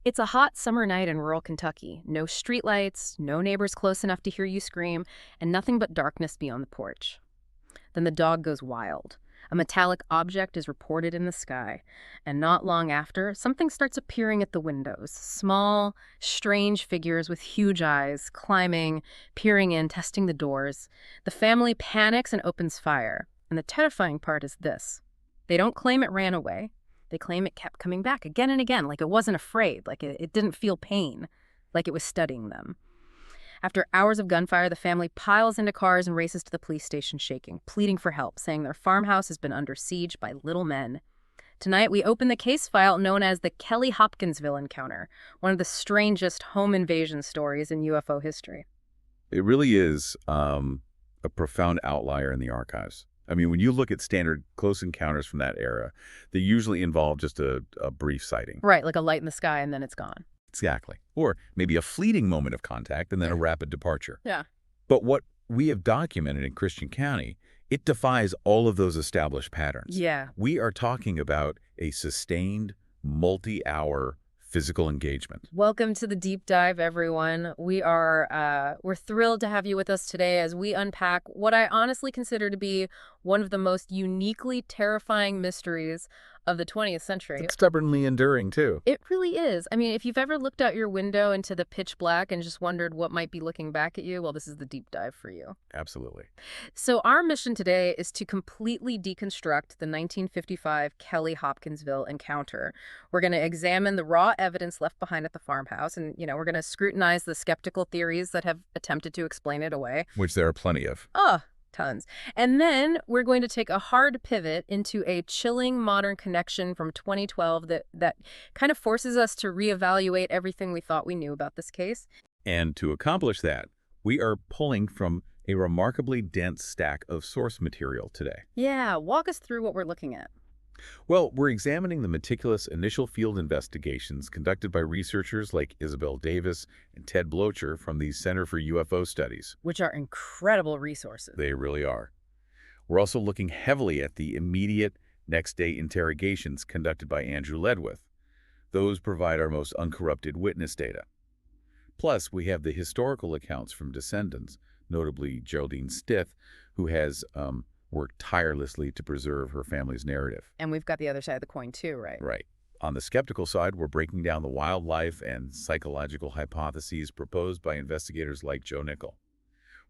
It's a hot summer night in rural Kentucky. No streetlights, no neighbors close enough to hear you scream, and nothing but darkness beyond the porch. Then the dog goes wild. A metallic object is reported in the sky, and not long after, something starts appearing at the windows. Small, strange figures with huge eyes, climbing, peering in, testing the doors. The family panics and opens fire. And the terrifying part is this. They don't claim it ran away. They claim it kept coming back again and again, like it wasn't afraid, like it didn't feel pain, like it was studying them. After hours of gunfire, the family piles into cars and races to the police station shaking, pleading for help, saying their farmhouse has been under siege by little men. Tonight, we open the case file known as the Kelly Hopkinsville encounter, one of the strangest home invasion stories in UFO history. It really is a profound outlier in the archives. I mean, when you look at standard close encounters from that era, they usually involve just a brief sighting. Right, like a light in the sky and then it's gone. Exactly. Or maybe a fleeting moment of contact and then a rapid departure. Yeah. But what we have documented in Christian County, it defies all of those established patterns. Yeah. We are talking about a sustained, multi-hour physical engagement. Welcome to the deep dive, everyone. We're thrilled to have you with us today as we unpack what I honestly consider to be one of the most uniquely terrifying mysteries of the 20th century. It's stubbornly enduring, too. It really is. I mean, if you've ever looked out your window into the pitch black and just wondered what might be looking back at you, well, this is the deep dive for you. Absolutely. So our mission today is to completely deconstruct the 1955 Kelly Hopkinsville encounter. We're going to examine the raw evidence left behind at the farmhouse, and, we're going to scrutinize the skeptical theories that have attempted to explain it away. Which there are plenty of. Tons. And then we're going to take a hard pivot into a chilling modern connection from 2012 that kind of forces us to reevaluate everything we thought we knew about this case. And to accomplish that, we are pulling from a remarkably dense stack of source material today. Yeah, walk us through what we're looking at. Well, we're examining the meticulous initial field investigations conducted by researchers like Isabel Davis and Ted Blocher from the Center for UFO Studies. Which are incredible resources. They really are. We're also looking heavily at the immediate next-day interrogations conducted by Andrew Ledwith. Those provide our most uncorrupted witness data. Plus, we have the historical accounts from descendants, notably Geraldine Stith, who has worked tirelessly to preserve her family's narrative. And we've got the other side of the coin too, right? Right. On the skeptical side, we're breaking down the wildlife and psychological hypotheses proposed by investigators like Joe Nickel.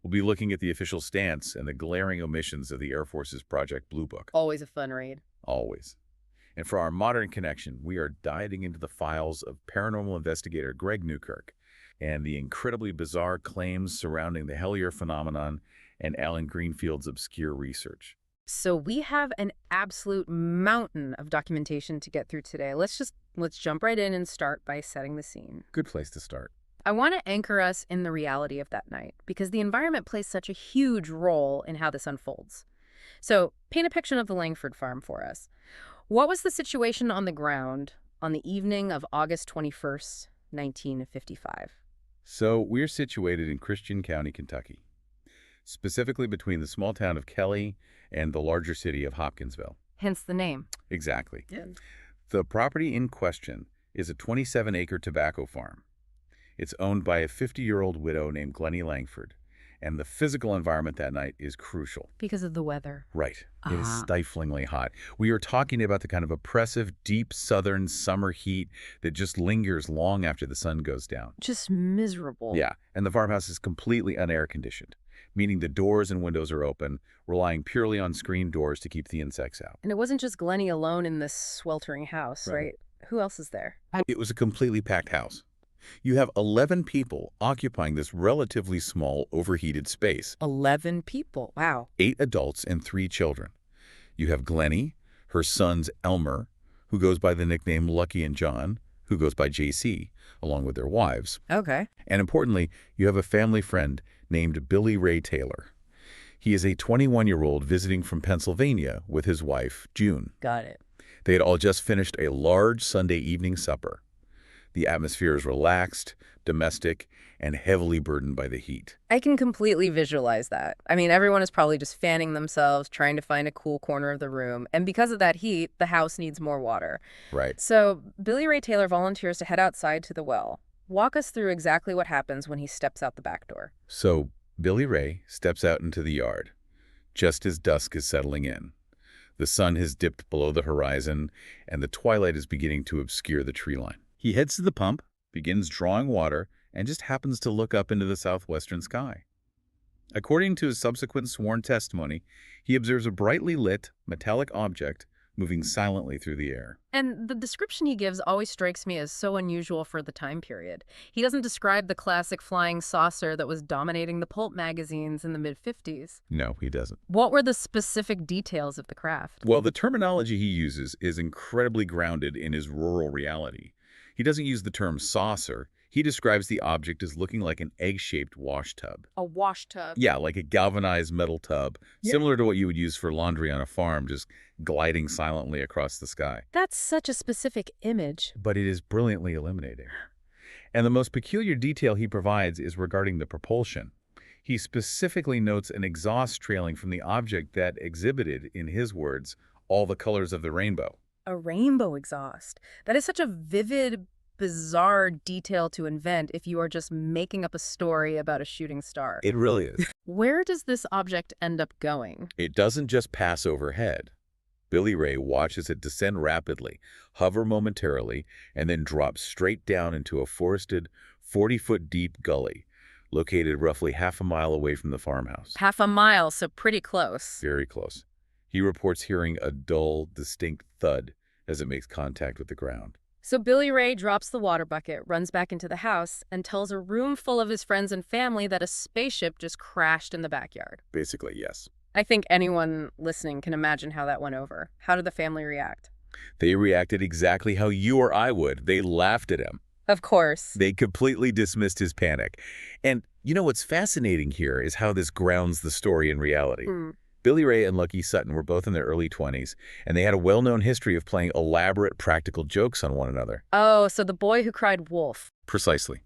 We'll be looking at the official stance and the glaring omissions of the Air Force's Project Blue Book. Always a fun read. Always. And for our modern connection, we are diving into the files of paranormal investigator Greg Newkirk and the incredibly bizarre claims surrounding the Hellier phenomenon and Alan Greenfield's obscure research. So we have an absolute mountain of documentation to get through today. Let's jump right in and start by setting the scene. Good place to start. I want to anchor us in the reality of that night because the environment plays such a huge role in how this unfolds. So paint a picture of the Langford farm for us. What was the situation on the ground on the evening of August 21st, 1955? So we're situated in Christian County, Kentucky, specifically between the small town of Kelly and the larger city of Hopkinsville. Hence the name. Exactly. Yeah. The property in question is a 27-acre tobacco farm. It's owned by a 50-year-old widow named Glennie Langford, and the physical environment that night is crucial. Because of the weather. Right. It is stiflingly hot. We are talking about the kind of oppressive, deep southern summer heat that just lingers long after the sun goes down. Just miserable. Yeah, and the farmhouse is completely unair-conditioned, meaning the doors and windows are open, relying purely on screen doors to keep the insects out. And it wasn't just Glennie alone in this sweltering house, right? Who else is there? It was a completely packed house. You have 11 people occupying this relatively small, overheated space. 11 people. Wow. 8 adults and 3 children. You have Glennie, her sons Elmer, who goes by the nickname Lucky, and John, who goes by JC, along with their wives. Okay. And importantly, you have a family friend named Billy Ray Taylor. He is a 21-year-old visiting from Pennsylvania with his wife, June. Got it. They had all just finished a large Sunday evening supper. The atmosphere is relaxed, domestic, and heavily burdened by the heat. I can completely visualize that. I mean, everyone is probably just fanning themselves, trying to find a cool corner of the room. And because of that heat, the house needs more water. Right. So Billy Ray Taylor volunteers to head outside to the well. Walk us through exactly what happens when he steps out the back door. So Billy Ray steps out into the yard, just as dusk is settling in. The sun has dipped below the horizon, and the twilight is beginning to obscure the tree line. He heads to the pump, begins drawing water, and just happens to look up into the southwestern sky. According to his subsequent sworn testimony, he observes a brightly lit, metallic object moving silently through the air. And the description he gives always strikes me as so unusual for the time period. He doesn't describe the classic flying saucer that was dominating the pulp magazines in the mid-50s. No, he doesn't. What were the specific details of the craft? Well, the terminology he uses is incredibly grounded in his rural reality. He doesn't use the term saucer. He describes the object as looking like an egg-shaped wash tub. A wash tub. Yeah, like a galvanized metal tub, similar to what you would use for laundry on a farm, just gliding silently across the sky. That's such a specific image. But it is brilliantly illuminating. And the most peculiar detail he provides is regarding the propulsion. He specifically notes an exhaust trailing from the object that exhibited, in his words, all the colors of the rainbow. A rainbow exhaust. That is such a vivid, bizarre detail to invent if you are just making up a story about a shooting star. It really is. Where does this object end up going? It doesn't just pass overhead. Billy Ray watches it descend rapidly, hover momentarily, and then drop straight down into a forested, 40-foot deep gully, located roughly half a mile away from the farmhouse. Half a mile, so pretty close. Very close. He reports hearing a dull, distinct thud as it makes contact with the ground. So Billy Ray drops the water bucket, runs back into the house, and tells a room full of his friends and family that a spaceship just crashed in the backyard. Basically, yes. I think anyone listening can imagine how that went over. How did the family react? They reacted exactly how you or I would. They laughed at him. Of course. They completely dismissed his panic. And you know what's fascinating here is how this grounds the story in reality. Billy Ray and Lucky Sutton were both in their early 20s, and they had a well-known history of playing elaborate practical jokes on one another. Oh, so the boy who cried wolf. Precisely.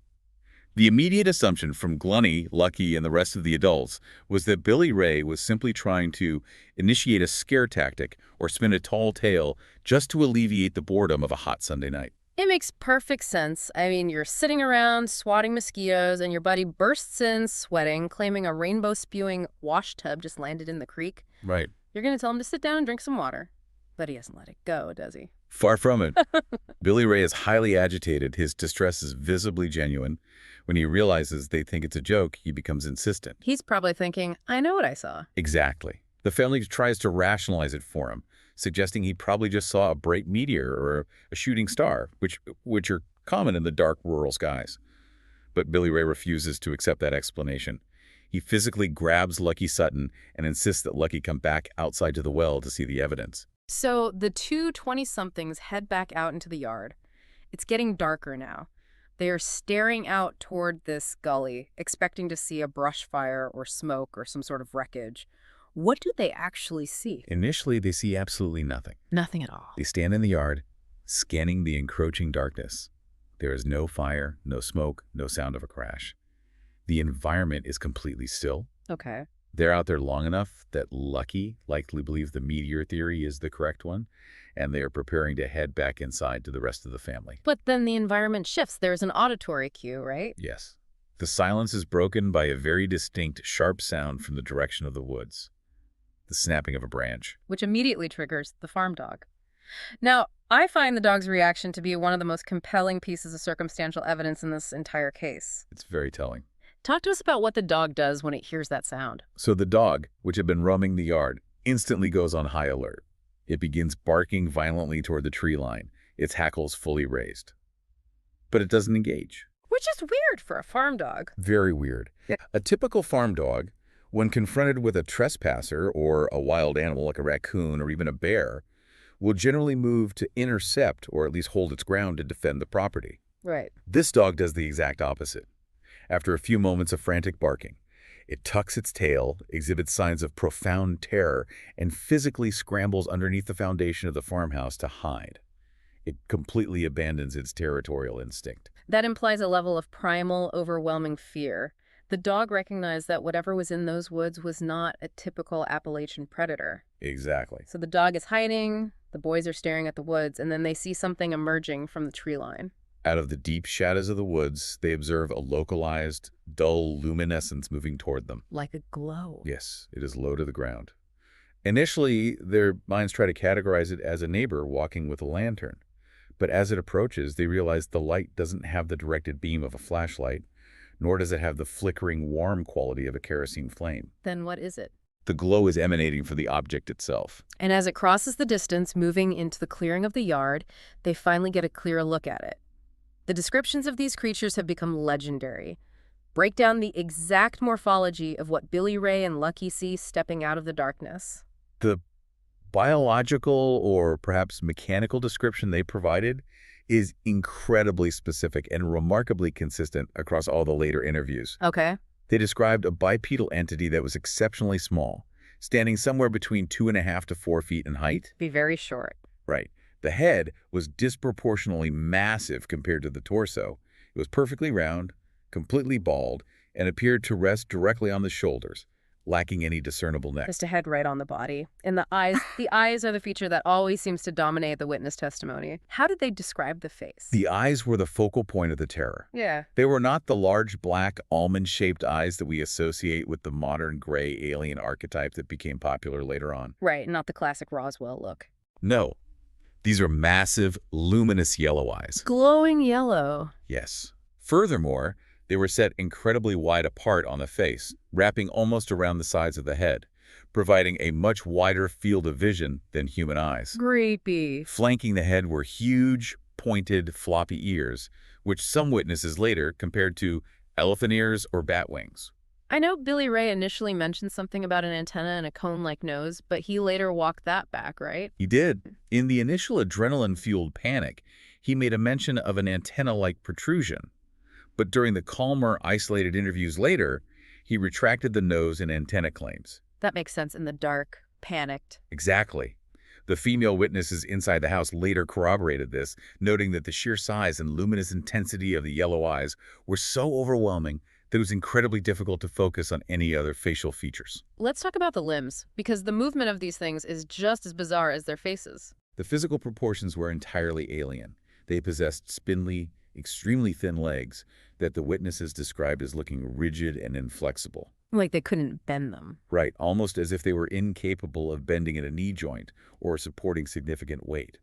The immediate assumption from Glunny, Lucky, and the rest of the adults was that Billy Ray was simply trying to initiate a scare tactic or spin a tall tale just to alleviate the boredom of a hot Sunday night. It makes perfect sense. I mean, you're sitting around swatting mosquitoes and your buddy bursts in sweating, claiming a rainbow-spewing wash tub just landed in the creek. Right. You're going to tell him to sit down and drink some water. But he hasn't let it go, does he? Far from it. Billy Ray is highly agitated. His distress is visibly genuine. When he realizes they think it's a joke, he becomes insistent. He's probably thinking, I know what I saw. Exactly. The family tries to rationalize it for him, suggesting he probably just saw a bright meteor or a shooting star, which are common in the dark rural skies. But Billy Ray refuses to accept that explanation. He physically grabs Lucky Sutton and insists that Lucky come back outside to the well to see the evidence. So the two 20-somethings head back out into the yard. It's getting darker now. They are staring out toward this gully, expecting to see a brush fire or smoke or some sort of wreckage. What do they actually see? Initially, they see absolutely nothing. Nothing at all. They stand in the yard, scanning the encroaching darkness. There is no fire, no smoke, no sound of a crash. The environment is completely still. Okay. They're out there long enough that Lucky likely believes the meteor theory is the correct one, and they are preparing to head back inside to the rest of the family. But then the environment shifts. There's an auditory cue, right? Yes. The silence is broken by a very distinct, sharp sound from the direction of the woods. The snapping of a branch. Which immediately triggers the farm dog. Now, I find the dog's reaction to be one of the most compelling pieces of circumstantial evidence in this entire case. It's very telling. Talk to us about what the dog does when it hears that sound. So the dog, which had been roaming the yard, instantly goes on high alert. It begins barking violently toward the tree line, its hackles fully raised. But it doesn't engage. Which is weird for a farm dog. Very weird. Yeah. A typical farm dog, when confronted with a trespasser or a wild animal like a raccoon or even a bear, will generally move to intercept or at least hold its ground to defend the property. Right. This dog does the exact opposite. After a few moments of frantic barking, it tucks its tail, exhibits signs of profound terror, and physically scrambles underneath the foundation of the farmhouse to hide. It completely abandons its territorial instinct. That implies a level of primal, overwhelming fear. The dog recognized that whatever was in those woods was not a typical Appalachian predator. Exactly. So the dog is hiding, the boys are staring at the woods, and then they see something emerging from the tree line. Out of the deep shadows of the woods, they observe a localized, dull luminescence moving toward them. Like a glow. Yes, it is low to the ground. Initially, their minds try to categorize it as a neighbor walking with a lantern. But as it approaches, they realize the light doesn't have the directed beam of a flashlight, nor does it have the flickering, warm quality of a kerosene flame. Then what is it? The glow is emanating from the object itself. And as it crosses the distance, moving into the clearing of the yard, they finally get a clearer look at it. The descriptions of these creatures have become legendary. Break down the exact morphology of what Billy Ray and Lucky see stepping out of the darkness. The biological or perhaps mechanical description they provided is incredibly specific and remarkably consistent across all the later interviews. Okay. They described a bipedal entity that was exceptionally small, standing somewhere between 2.5 to 4 feet in height. Be very short. Right. The head was disproportionately massive compared to the torso. It was perfectly round, completely bald, and appeared to rest directly on the shoulders, lacking any discernible neck. Just a head right on the body. And the eyes are the feature that always seems to dominate the witness testimony. How did they describe the face? The eyes were the focal point of the terror. Yeah. They were not the large, black, almond-shaped eyes that we associate with the modern gray alien archetype that became popular later on. Right, not the classic Roswell look. No. These are massive, luminous yellow eyes. Glowing yellow. Yes. Furthermore, they were set incredibly wide apart on the face, wrapping almost around the sides of the head, providing a much wider field of vision than human eyes. Creepy. Flanking the head were huge, pointed, floppy ears, which some witnesses later compared to elephant ears or bat wings. I know Billy Ray initially mentioned something about an antenna and a cone-like nose, but he later walked that back, right? He did. In the initial adrenaline-fueled panic, he made a mention of an antenna-like protrusion. But during the calmer, isolated interviews later, he retracted the nose and antenna claims. That makes sense in the dark, panicked. Exactly. The female witnesses inside the house later corroborated this, noting that the sheer size and luminous intensity of the yellow eyes were so overwhelming that it was incredibly difficult to focus on any other facial features. Let's talk about the limbs, because the movement of these things is just as bizarre as their faces. The physical proportions were entirely alien. They possessed spindly, extremely thin legs that the witnesses described as looking rigid and inflexible. Like they couldn't bend them. Right, almost as if they were incapable of bending at a knee joint or supporting significant weight.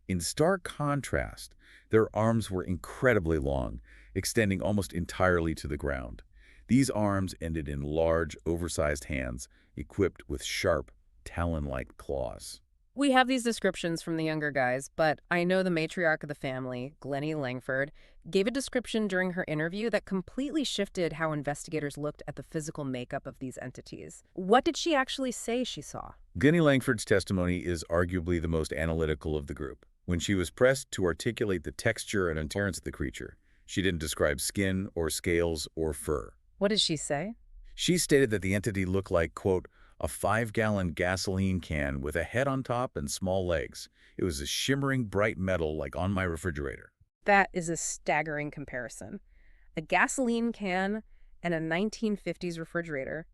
In stark contrast, their arms were incredibly long, extending almost entirely to the ground. These arms ended in large, oversized hands equipped with sharp, talon-like claws. We have these descriptions from the younger guys, but I know the matriarch of the family, Glennie Langford, gave a description during her interview that completely shifted how investigators looked at the physical makeup of these entities. What did she actually say she saw? Glennie Langford's testimony is arguably the most analytical of the group. When she was pressed to articulate the texture and appearance of the creature, she didn't describe skin or scales or fur. What did she say? She stated that the entity looked like, quote, a 5-gallon gasoline can with a head on top and small legs. It was a shimmering bright metal like on my refrigerator. That is a staggering comparison. A gasoline can and a 1950s refrigerator.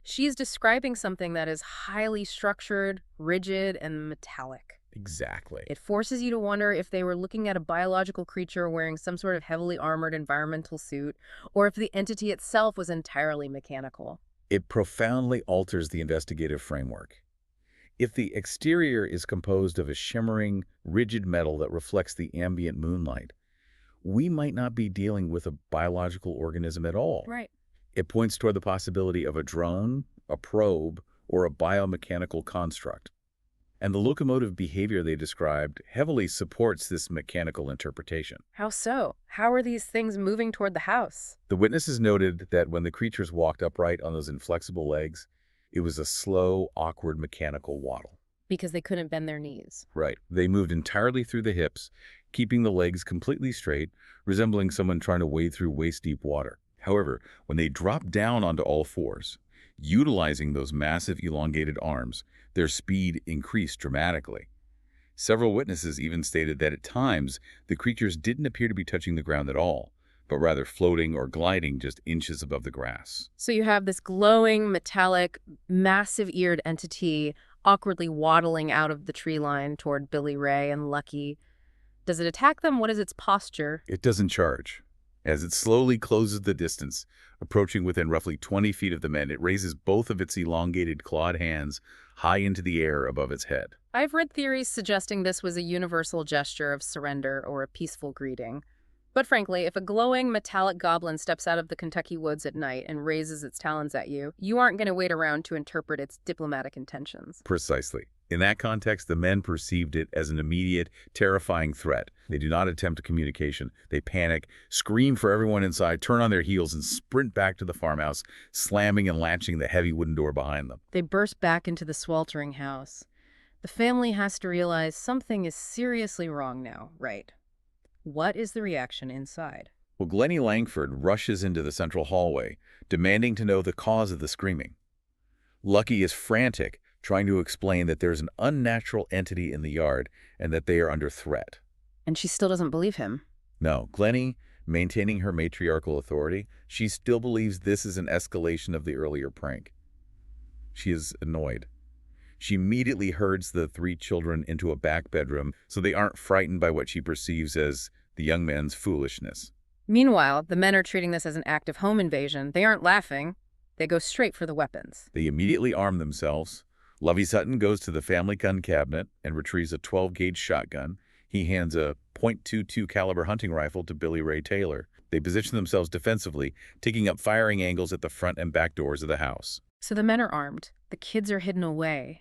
She is describing something that is highly structured, rigid, and metallic. Exactly. It forces you to wonder if they were looking at a biological creature wearing some sort of heavily armored environmental suit, or if the entity itself was entirely mechanical. It profoundly alters the investigative framework. If the exterior is composed of a shimmering, rigid metal that reflects the ambient moonlight, we might not be dealing with a biological organism at all. Right. It points toward the possibility of a drone, a probe, or a biomechanical construct. And the locomotive behavior they described heavily supports this mechanical interpretation. How so? How are these things moving toward the house? The witnesses noted that when the creatures walked upright on those inflexible legs, it was a slow, awkward mechanical waddle. Because they couldn't bend their knees. Right. They moved entirely through the hips, keeping the legs completely straight, resembling someone trying to wade through waist-deep water. However, when they dropped down onto all fours, utilizing those massive elongated arms, their speed increased dramatically. Several witnesses even stated that at times, the creatures didn't appear to be touching the ground at all, but rather floating or gliding just inches above the grass. So you have this glowing, metallic, massive-eared entity awkwardly waddling out of the tree line toward Billy Ray and Lucky. Does it attack them? What is its posture? It doesn't charge. As it slowly closes the distance, approaching within roughly 20 feet of the men, it raises both of its elongated clawed hands high into the air above its head. I've read theories suggesting this was a universal gesture of surrender or a peaceful greeting. But frankly, if a glowing metallic goblin steps out of the Kentucky woods at night and raises its talons at you, you aren't going to wait around to interpret its diplomatic intentions. Precisely. In that context, the men perceived it as an immediate, terrifying threat. They do not attempt a communication. They panic, scream for everyone inside, turn on their heels, and sprint back to the farmhouse, slamming and latching the heavy wooden door behind them. They burst back into the sweltering house. The family has to realize something is seriously wrong now, right? What is the reaction inside? Well, Glennie Langford rushes into the central hallway, demanding to know the cause of the screaming. Lucky is frantic, trying to explain that there's an unnatural entity in the yard and that they are under threat. And she still doesn't believe him. No, Glennie, maintaining her matriarchal authority, she still believes this is an escalation of the earlier prank. She is annoyed. She immediately herds the 3 children into a back bedroom so they aren't frightened by what she perceives as the young man's foolishness. Meanwhile, the men are treating this as an act of home invasion. They aren't laughing. They go straight for the weapons. They immediately arm themselves. Lovey Sutton goes to the family gun cabinet and retrieves a 12-gauge shotgun. He hands a .22 caliber hunting rifle to Billy Ray Taylor. They position themselves defensively, taking up firing angles at the front and back doors of the house. So the men are armed. The kids are hidden away.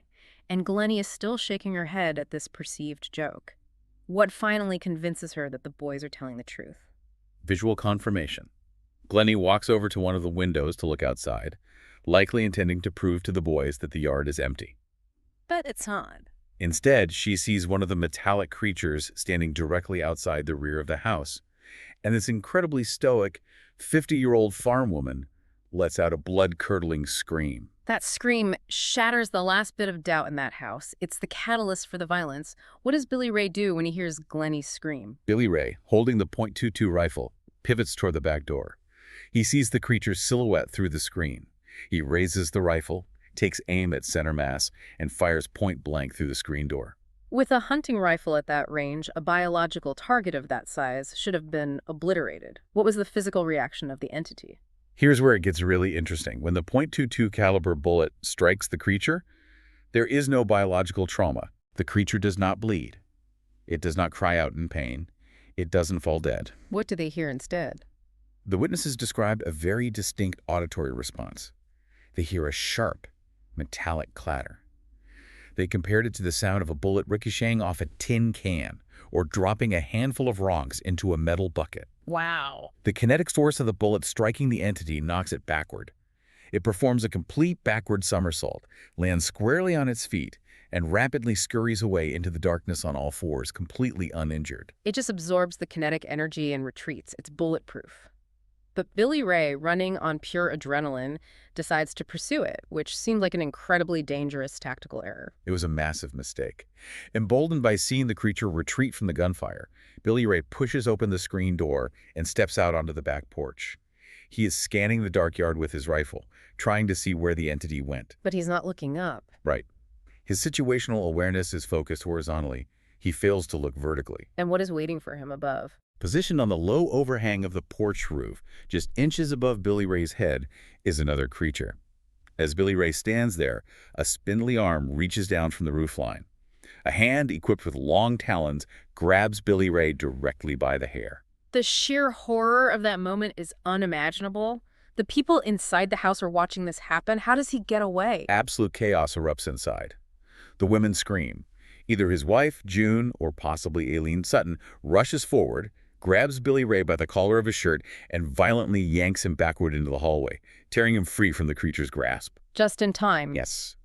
And Glennie is still shaking her head at this perceived joke. What finally convinces her that the boys are telling the truth? Visual confirmation. Glennie walks over to one of the windows to look outside, likely intending to prove to the boys that the yard is empty. But it's not. Instead, she sees one of the metallic creatures standing directly outside the rear of the house, and this incredibly stoic 50-year-old farm woman lets out a blood-curdling scream. That scream shatters the last bit of doubt in that house. It's the catalyst for the violence. What does Billy Ray do when he hears Glennie scream? Billy Ray, holding the .22 rifle, pivots toward the back door. He sees the creature's silhouette through the screen. He raises the rifle, takes aim at center mass, and fires point blank through the screen door. With a hunting rifle at that range, a biological target of that size should have been obliterated. What was the physical reaction of the entity? Here's where it gets really interesting. When the .22 caliber bullet strikes the creature, there is no biological trauma. The creature does not bleed. It does not cry out in pain. It doesn't fall dead. What do they hear instead? The witnesses described a very distinct auditory response. They hear a sharp, metallic clatter. They compared it to the sound of a bullet ricocheting off a tin can or dropping a handful of rocks into a metal bucket. Wow. The kinetic force of the bullet striking the entity knocks it backward. It performs a complete backward somersault, lands squarely on its feet, and rapidly scurries away into the darkness on all fours, completely uninjured. It just absorbs the kinetic energy and retreats. It's bulletproof. But Billy Ray, running on pure adrenaline, decides to pursue it, which seemed like an incredibly dangerous tactical error. It was a massive mistake. Emboldened by seeing the creature retreat from the gunfire, Billy Ray pushes open the screen door and steps out onto the back porch. He is scanning the dark yard with his rifle, trying to see where the entity went. But he's not looking up. Right. His situational awareness is focused horizontally. He fails to look vertically. And what is waiting for him above? Positioned on the low overhang of the porch roof, just inches above Billy Ray's head, is another creature. As Billy Ray stands there, a spindly arm reaches down from the roofline. A hand equipped with long talons grabs Billy Ray directly by the hair. The sheer horror of that moment is unimaginable. The people inside the house are watching this happen. How does he get away? Absolute chaos erupts inside. The women scream. Either his wife, June, or possibly Aileen Sutton, rushes forward, grabs Billy Ray by the collar of his shirt, and violently yanks him backward into the hallway, tearing him free from the creature's grasp. Just in time. Yes.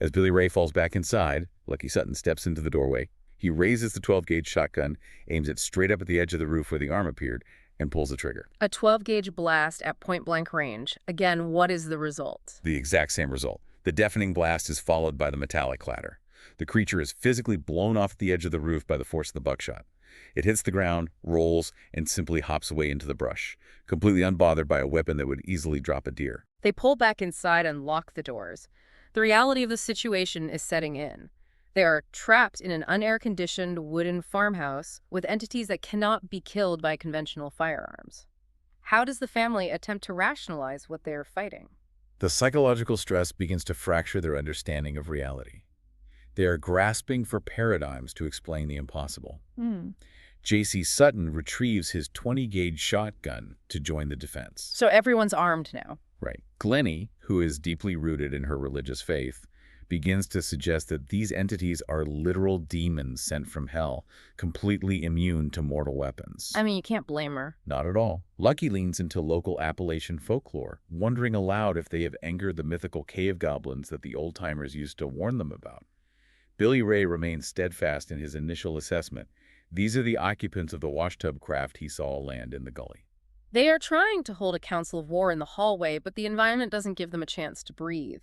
As Billy Ray falls back inside, Lucky Sutton steps into the doorway. He raises the 12-gauge shotgun, aims it straight up at the edge of the roof where the arm appeared, and pulls the trigger. A 12-gauge blast at point-blank range. Again, what is the result? The exact same result. The deafening blast is followed by the metallic clatter. The creature is physically blown off the edge of the roof by the force of the buckshot. It hits the ground, rolls, and simply hops away into the brush, completely unbothered by a weapon that would easily drop a deer. They pull back inside and lock the doors. The reality of the situation is setting in. They are trapped in an unair-conditioned wooden farmhouse with entities that cannot be killed by conventional firearms. How does the family attempt to rationalize what they are fighting? The psychological stress begins to fracture their understanding of reality. They are grasping for paradigms to explain the impossible. J.C. Sutton retrieves his 20-gauge shotgun to join the defense. So everyone's armed now. Right. Glennie, who is deeply rooted in her religious faith, begins to suggest that these entities are literal demons sent from hell, completely immune to mortal weapons. I mean, you can't blame her. Not at all. Lucky leans into local Appalachian folklore, wondering aloud if they have angered the mythical cave goblins that the old-timers used to warn them about. Billy Ray remains steadfast in his initial assessment. These are the occupants of the washtub craft he saw land in the gully. They are trying to hold a council of war in the hallway, but the environment doesn't give them a chance to breathe.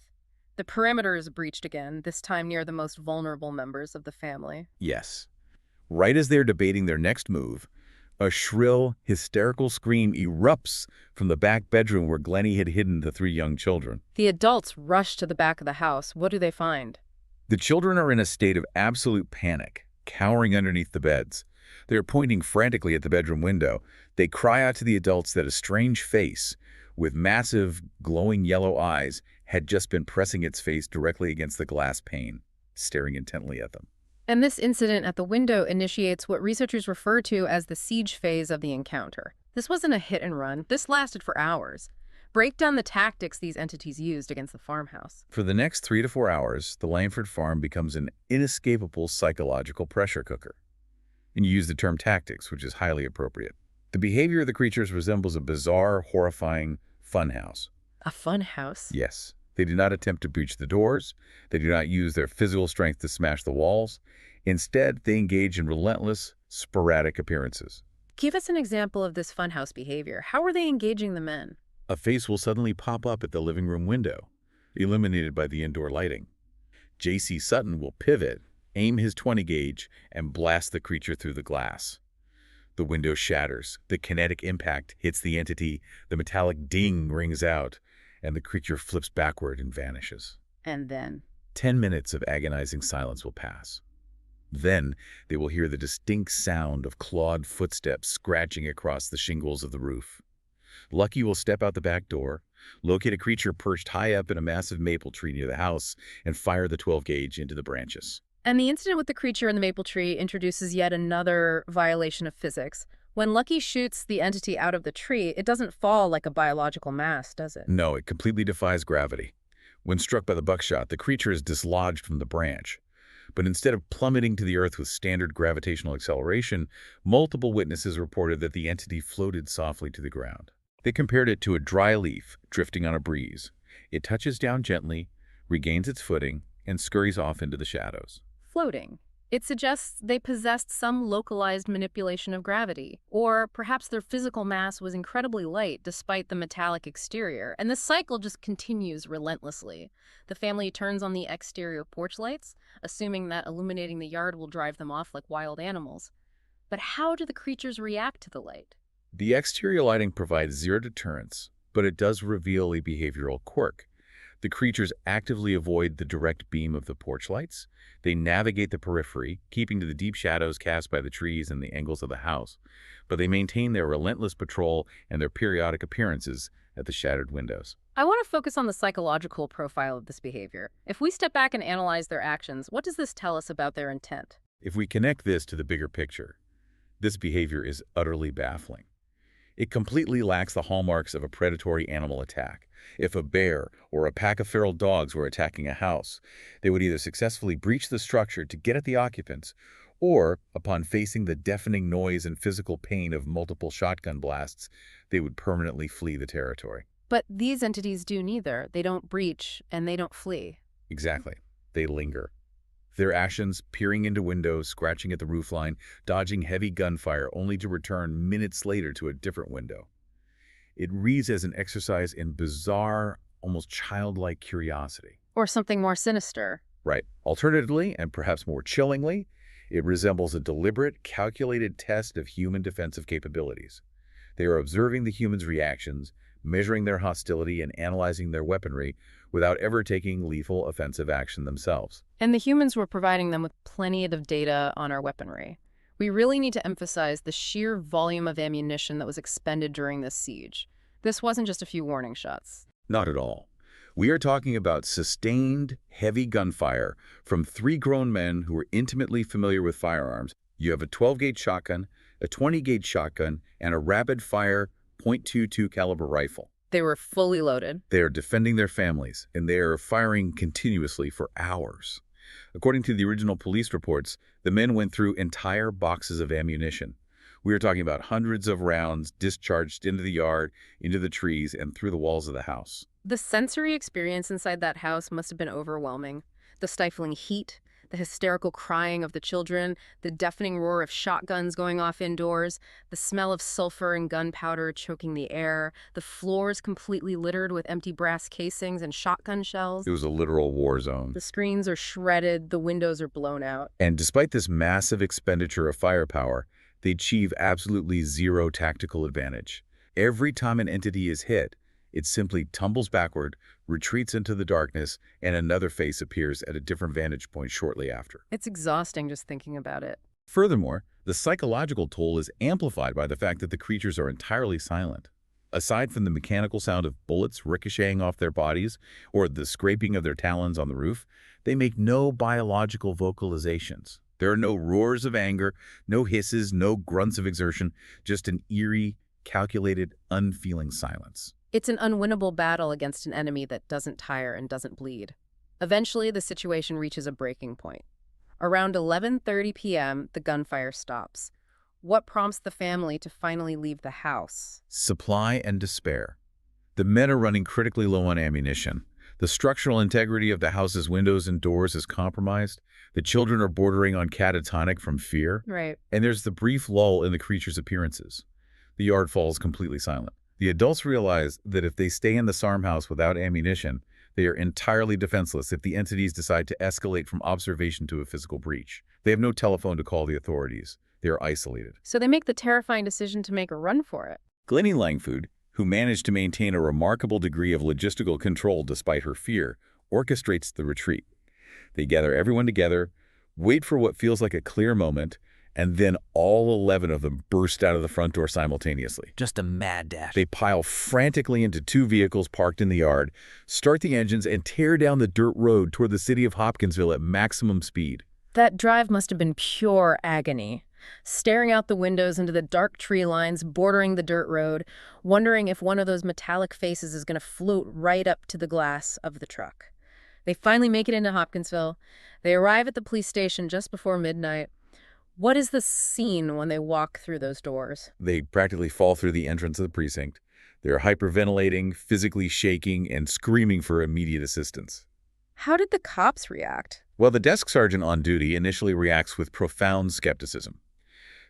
The perimeter is breached again, this time near the most vulnerable members of the family. Yes. Right as they're debating their next move, a shrill, hysterical scream erupts from the back bedroom where Glennie had hidden the 3 young children. The adults rush to the back of the house. What do they find? The children are in a state of absolute panic, cowering underneath the beds. They are pointing frantically at the bedroom window. They cry out to the adults that a strange face, with massive, glowing yellow eyes, had just been pressing its face directly against the glass pane, staring intently at them. And this incident at the window initiates what researchers refer to as the siege phase of the encounter. This wasn't a hit and run. This lasted for hours. Break down the tactics these entities used against the farmhouse. For the next 3 to 4 hours, the Langford farm becomes an inescapable psychological pressure cooker. And you use the term tactics, which is highly appropriate. The behavior of the creatures resembles a bizarre, horrifying funhouse. A fun house? Yes. They do not attempt to breach the doors. They do not use their physical strength to smash the walls. Instead, they engage in relentless, sporadic appearances. Give us an example of this funhouse behavior. How are they engaging the men? A face will suddenly pop up at the living room window, illuminated by the indoor lighting. J.C. Sutton will pivot, aim his 20-gauge, and blast the creature through the glass. The window shatters. The kinetic impact hits the entity. The metallic ding rings out, and the creature flips backward and vanishes. And then? 10 minutes of agonizing silence will pass. Then they will hear the distinct sound of clawed footsteps scratching across the shingles of the roof. Lucky will step out the back door, locate a creature perched high up in a massive maple tree near the house, and fire the 12-gauge into the branches. And the incident with the creature in the maple tree introduces yet another violation of physics. When Lucky shoots the entity out of the tree, it doesn't fall like a biological mass, does it? No, it completely defies gravity. When struck by the buckshot, the creature is dislodged from the branch. But instead of plummeting to the earth with standard gravitational acceleration, multiple witnesses reported that the entity floated softly to the ground. They compared it to a dry leaf drifting on a breeze. It touches down gently, regains its footing, and scurries off into the shadows. Floating. It suggests they possessed some localized manipulation of gravity, or perhaps their physical mass was incredibly light despite the metallic exterior, and the cycle just continues relentlessly. The family turns on the exterior porch lights, assuming that illuminating the yard will drive them off like wild animals. But how do the creatures react to the light? The exterior lighting provides zero deterrence, but it does reveal a behavioral quirk. The creatures actively avoid the direct beam of the porch lights. They navigate the periphery, keeping to the deep shadows cast by the trees and the angles of the house, but they maintain their relentless patrol and their periodic appearances at the shattered windows. I want to focus on the psychological profile of this behavior. If we step back and analyze their actions, what does this tell us about their intent? If we connect this to the bigger picture, this behavior is utterly baffling. It completely lacks the hallmarks of a predatory animal attack. If a bear or a pack of feral dogs were attacking a house, they would either successfully breach the structure to get at the occupants, or, upon facing the deafening noise and physical pain of multiple shotgun blasts, they would permanently flee the territory. But these entities do neither. They don't breach, and they don't flee. Exactly. They linger. Their actions, peering into windows, scratching at the roofline, dodging heavy gunfire, only to return minutes later to a different window. It reads as an exercise in bizarre, almost childlike curiosity. Or something more sinister. Right. Alternatively, and perhaps more chillingly, it resembles a deliberate, calculated test of human defensive capabilities. They are observing the humans' reactions, measuring their hostility, and analyzing their weaponry without ever taking lethal offensive action themselves. And the humans were providing them with plenty of data on our weaponry. We really need to emphasize the sheer volume of ammunition that was expended during this siege. This wasn't just a few warning shots. Not at all. We are talking about sustained, heavy gunfire from 3 grown men who are intimately familiar with firearms. You have a 12-gauge shotgun, a 20-gauge shotgun, and a rapid-fire .22 caliber rifle. They were fully loaded. They are defending their families, and they are firing continuously for hours. According to the original police reports, the men went through entire boxes of ammunition. We are talking about hundreds of rounds discharged into the yard, into the trees, and through the walls of the house. The sensory experience inside that house must have been overwhelming. The stifling heat, the hysterical crying of the children, the deafening roar of shotguns going off indoors, the smell of sulfur and gunpowder choking the air, the floors completely littered with empty brass casings and shotgun shells. It was a literal war zone. The screens are shredded, the windows are blown out. And despite this massive expenditure of firepower, they achieve absolutely zero tactical advantage. Every time an entity is hit, it simply tumbles backward, retreats into the darkness, and another face appears at a different vantage point shortly after. It's exhausting just thinking about it. Furthermore, the psychological toll is amplified by the fact that the creatures are entirely silent. Aside from the mechanical sound of bullets ricocheting off their bodies or the scraping of their talons on the roof, they make no biological vocalizations. There are no roars of anger, no hisses, no grunts of exertion, just an eerie, calculated, unfeeling silence. It's an unwinnable battle against an enemy that doesn't tire and doesn't bleed. Eventually, the situation reaches a breaking point. Around 11:30 p.m., the gunfire stops. What prompts the family to finally leave the house? Supply and despair. The men are running critically low on ammunition. The structural integrity of the house's windows and doors is compromised. The children are bordering on catatonic from fear. Right. And there's the brief lull in the creature's appearances. The yard falls completely silent. The adults realize that if they stay in the farmhouse without ammunition, they are entirely defenseless if the entities decide to escalate from observation to a physical breach. They have no telephone to call the authorities. They are isolated. So they make the terrifying decision to make a run for it. Glennie Langfood, who managed to maintain a remarkable degree of logistical control despite her fear, orchestrates the retreat. They gather everyone together, wait for what feels like a clear moment, and then all 11 of them burst out of the front door simultaneously. Just a mad dash. They pile frantically into 2 vehicles parked in the yard, start the engines, and tear down the dirt road toward the city of Hopkinsville at maximum speed. That drive must have been pure agony. Staring out the windows into the dark tree lines bordering the dirt road, wondering if one of those metallic faces is going to float right up to the glass of the truck. They finally make it into Hopkinsville. They arrive at the police station just before midnight. What is the scene when they walk through those doors? They practically fall through the entrance of the precinct. They're hyperventilating, physically shaking, and screaming for immediate assistance. How did the cops react? Well, the desk sergeant on duty initially reacts with profound skepticism.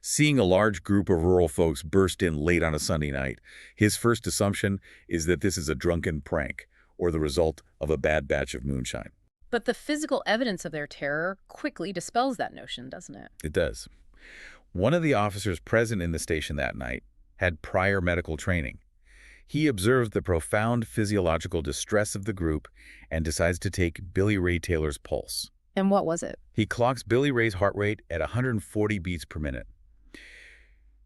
Seeing a large group of rural folks burst in late on a Sunday night, his first assumption is that this is a drunken prank or the result of a bad batch of moonshine. But the physical evidence of their terror quickly dispels that notion, doesn't it? It does. One of the officers present in the station that night had prior medical training. He observed the profound physiological distress of the group and decides to take Billy Ray Taylor's pulse. And what was it? He clocks Billy Ray's heart rate at 140 beats per minute.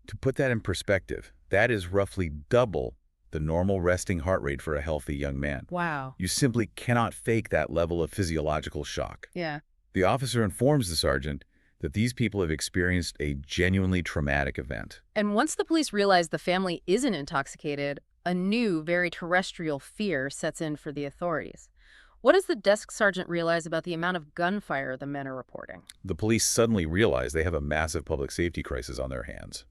To put that in perspective, that is roughly double the normal resting heart rate for a healthy young man. Wow. You simply cannot fake that level of physiological shock. Yeah. The officer informs the sergeant that these people have experienced a genuinely traumatic event. And once the police realize the family isn't intoxicated, a new, very terrestrial fear sets in for the authorities. What does the desk sergeant realize about the amount of gunfire the men are reporting? The police suddenly realize they have a massive public safety crisis on their hands.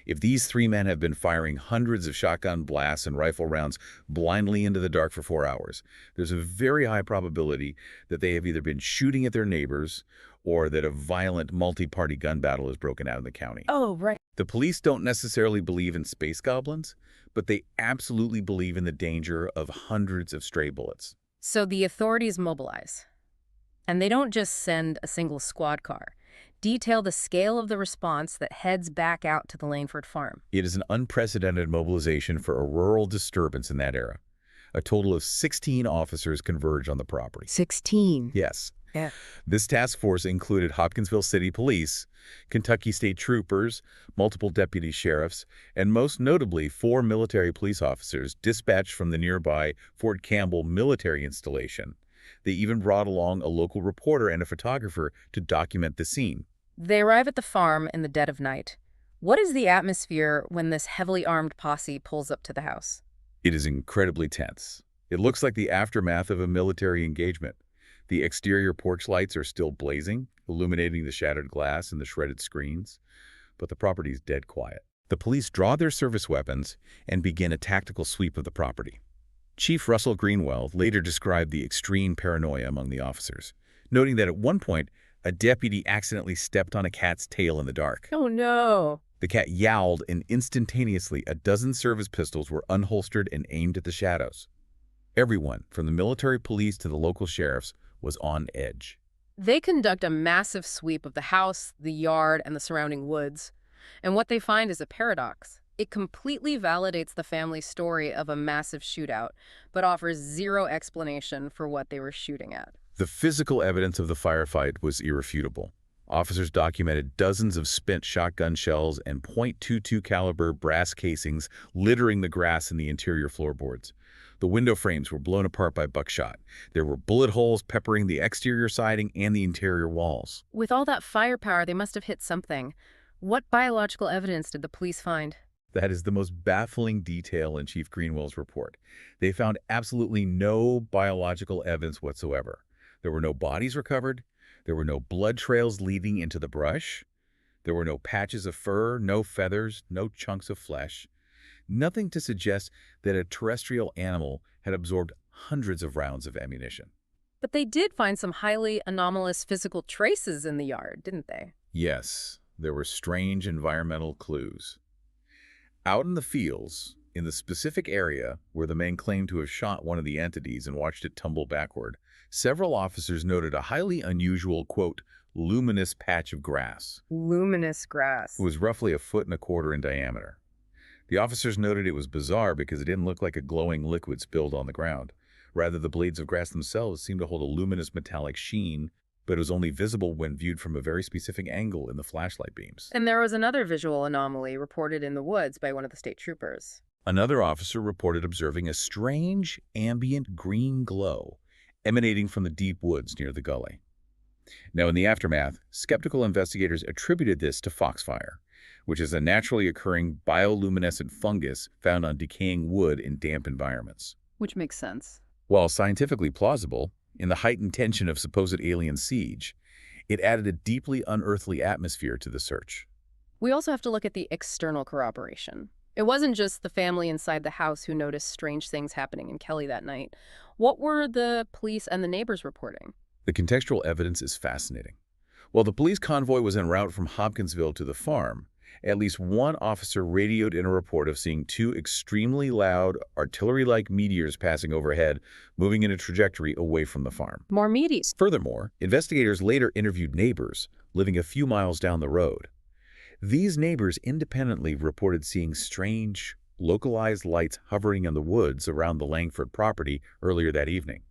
If these 3 men have been firing hundreds of shotgun blasts and rifle rounds blindly into the dark for 4 hours, there's a very high probability that they have either been shooting at their neighbors or that a violent multi-party gun battle has broken out in the county. Oh, right. The police don't necessarily believe in space goblins, but they absolutely believe in the danger of hundreds of stray bullets. So the authorities mobilize. And they don't just send a single squad car. Detail the scale of the response that heads back out to the Langford farm. It is an unprecedented mobilization for a rural disturbance in that era. A total of 16 officers converged on the property. 16. Yes. Yeah. This task force included Hopkinsville City Police, Kentucky State Troopers, multiple deputy sheriffs, and most notably 4 military police officers dispatched from the nearby Fort Campbell military installation. They even brought along a local reporter and a photographer to document the scene. They arrive at the farm in the dead of night. What is the atmosphere when this heavily armed posse pulls up to the house? It is incredibly tense. It looks like the aftermath of a military engagement. The exterior porch lights are still blazing, illuminating the shattered glass and the shredded screens, but the property is dead quiet. The police draw their service weapons and begin a tactical sweep of the property. Chief Russell Greenwell later described the extreme paranoia among the officers, noting that at one point, a deputy accidentally stepped on a cat's tail in the dark. Oh, no. The cat yowled, and instantaneously a dozen service pistols were unholstered and aimed at the shadows. Everyone, from the military police to the local sheriffs, was on edge. They conduct a massive sweep of the house, the yard, and the surrounding woods. And what they find is a paradox. It completely validates the family's story of a massive shootout, but offers zero explanation for what they were shooting at. The physical evidence of the firefight was irrefutable. Officers documented dozens of spent shotgun shells and .22 caliber brass casings littering the grass and the interior floorboards. The window frames were blown apart by buckshot. There were bullet holes peppering the exterior siding and the interior walls. With all that firepower, they must have hit something. What biological evidence did the police find? That is the most baffling detail in Chief Greenwell's report. They found absolutely no biological evidence whatsoever. There were no bodies recovered. There were no blood trails leading into the brush. There were no patches of fur, no feathers, no chunks of flesh. Nothing to suggest that a terrestrial animal had absorbed hundreds of rounds of ammunition. But they did find some highly anomalous physical traces in the yard, didn't they? Yes, there were strange environmental clues. Out in the fields, in the specific area where the men claimed to have shot one of the entities and watched it tumble backward, several officers noted a highly unusual, quote, luminous patch of grass. Luminous grass. It was roughly 1.25 feet in diameter. The officers noted it was bizarre because it didn't look like a glowing liquid spilled on the ground. Rather, the blades of grass themselves seemed to hold a luminous metallic sheen, but it was only visible when viewed from a very specific angle in the flashlight beams. And there was another visual anomaly reported in the woods by one of the state troopers. Another officer reported observing a strange, ambient green glow emanating from the deep woods near the gully. Now, in the aftermath, skeptical investigators attributed this to foxfire, which is a naturally occurring bioluminescent fungus found on decaying wood in damp environments. Which makes sense. While scientifically plausible, in the heightened tension of supposed alien siege, it added a deeply unearthly atmosphere to the search. We also have to look at the external corroboration. It wasn't just the family inside the house who noticed strange things happening in Kelly that night. What were the police and the neighbors reporting? The contextual evidence is fascinating. While the police convoy was en route from Hopkinsville to the farm, at least one officer radioed in a report of seeing 2 extremely loud, artillery-like meteors passing overhead, moving in a trajectory away from the farm. More meteors. Furthermore, investigators later interviewed neighbors living a few miles down the road. These neighbors independently reported seeing strange, localized lights hovering in the woods around the Langford property earlier that evening.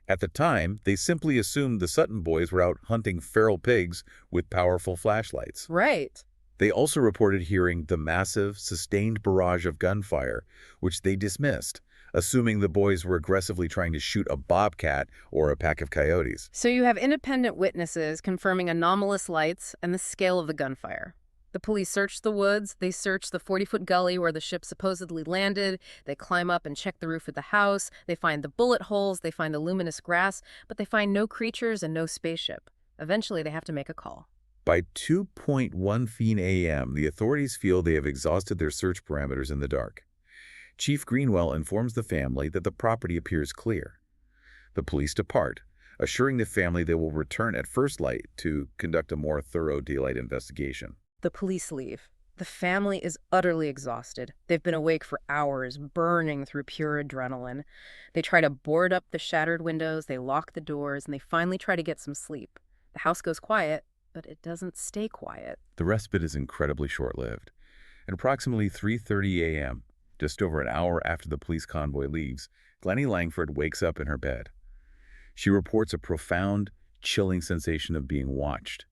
At the time, they simply assumed the Sutton boys were out hunting feral pigs with powerful flashlights. Right. They also reported hearing the massive, sustained barrage of gunfire, which they dismissed, assuming the boys were aggressively trying to shoot a bobcat or a pack of coyotes. So you have independent witnesses confirming anomalous lights and the scale of the gunfire. The police search the woods, they search the 40-foot gully where the ship supposedly landed, they climb up and check the roof of the house, they find the bullet holes, they find the luminous grass, but they find no creatures and no spaceship. Eventually, they have to make a call. By 2:15 a.m., the authorities feel they have exhausted their search parameters in the dark. Chief Greenwell informs the family that the property appears clear. The police depart, assuring the family they will return at first light to conduct a more thorough daylight investigation. The police leave. The family is utterly exhausted. They've been awake for hours, burning through pure adrenaline. They try to board up the shattered windows, they lock the doors, and they finally try to get some sleep. The house goes quiet, but it doesn't stay quiet. The respite is incredibly short-lived. At approximately 3:30 a.m., just over an hour after the police convoy leaves, Glennie Langford wakes up in her bed. She reports a profound, chilling sensation of being watched.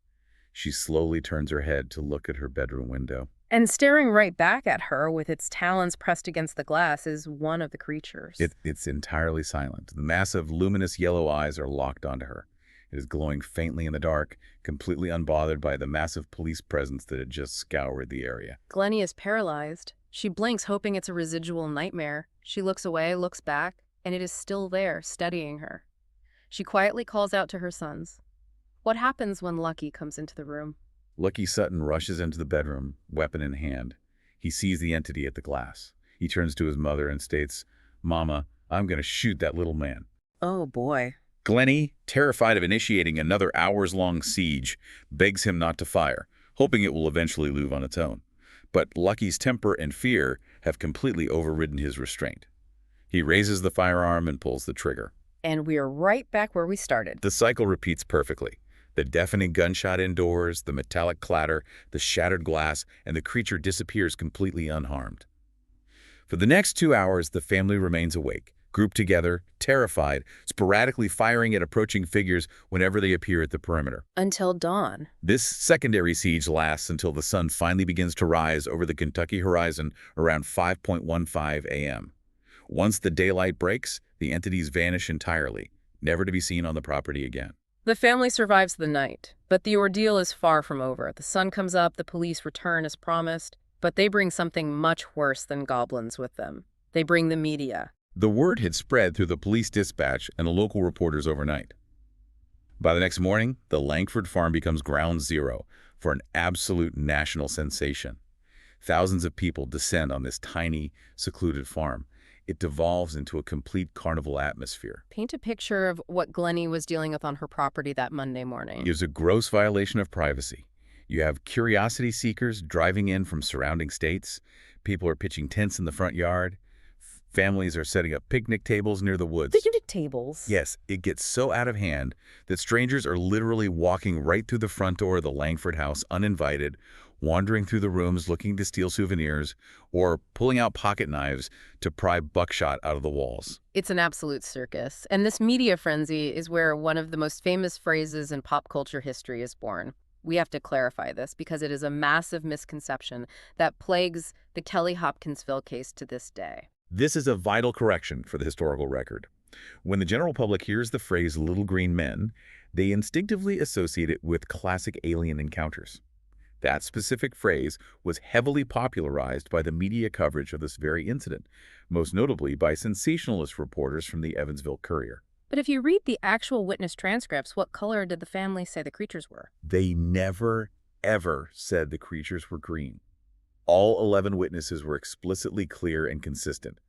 She slowly turns her head to look at her bedroom window. And staring right back at her with its talons pressed against the glass is one of the creatures. It's entirely silent. The massive, luminous yellow eyes are locked onto her. It is glowing faintly in the dark, completely unbothered by the massive police presence that had just scoured the area. Glennie is paralyzed. She blinks, hoping it's a residual nightmare. She looks away, looks back, and it is still there, studying her. She quietly calls out to her sons. What happens when Lucky comes into the room? Lucky Sutton rushes into the bedroom, weapon in hand. He sees the entity at the glass. He turns to his mother and states, "Mama, I'm going to shoot that little man." Oh, boy. Glennie, terrified of initiating another hours-long siege, begs him not to fire, hoping it will eventually move on its own. But Lucky's temper and fear have completely overridden his restraint. He raises the firearm and pulls the trigger. And we are right back where we started. The cycle repeats perfectly. The deafening gunshot indoors, the metallic clatter, the shattered glass, and the creature disappears completely unharmed. For the next 2 hours, the family remains awake, grouped together, terrified, sporadically firing at approaching figures whenever they appear at the perimeter. Until dawn. This secondary siege lasts until the sun finally begins to rise over the Kentucky horizon around 5:15 a.m. Once the daylight breaks, the entities vanish entirely, never to be seen on the property again. The family survives the night, but the ordeal is far from over. The sun comes up, the police return as promised, but they bring something much worse than goblins with them. They bring the media. The word had spread through the police dispatch and the local reporters overnight. By the next morning, the Langford farm becomes ground zero for an absolute national sensation. Thousands of people descend on this tiny, secluded farm. It devolves into a complete carnival atmosphere. Paint a picture of what Glennie was dealing with on her property that Monday morning. It was a gross violation of privacy. You have curiosity seekers driving in from surrounding states. People are pitching tents in the front yard. Families are setting up picnic tables near the woods. Picnic tables? Yes, it gets so out of hand that strangers are literally walking right through the front door of the Langford house uninvited, wandering through the rooms looking to steal souvenirs, or pulling out pocket knives to pry buckshot out of the walls. It's an absolute circus. And this media frenzy is where one of the most famous phrases in pop culture history is born. We have to clarify this because it is a massive misconception that plagues the Kelly Hopkinsville case to this day. This is a vital correction for the historical record. When the general public hears the phrase "little green men," they instinctively associate it with classic alien encounters. That specific phrase was heavily popularized by the media coverage of this very incident, most notably by sensationalist reporters from the Evansville Courier. But if you read the actual witness transcripts, what color did the family say the creatures were? They never, ever said the creatures were green. All 11 witnesses were explicitly clear and consistent.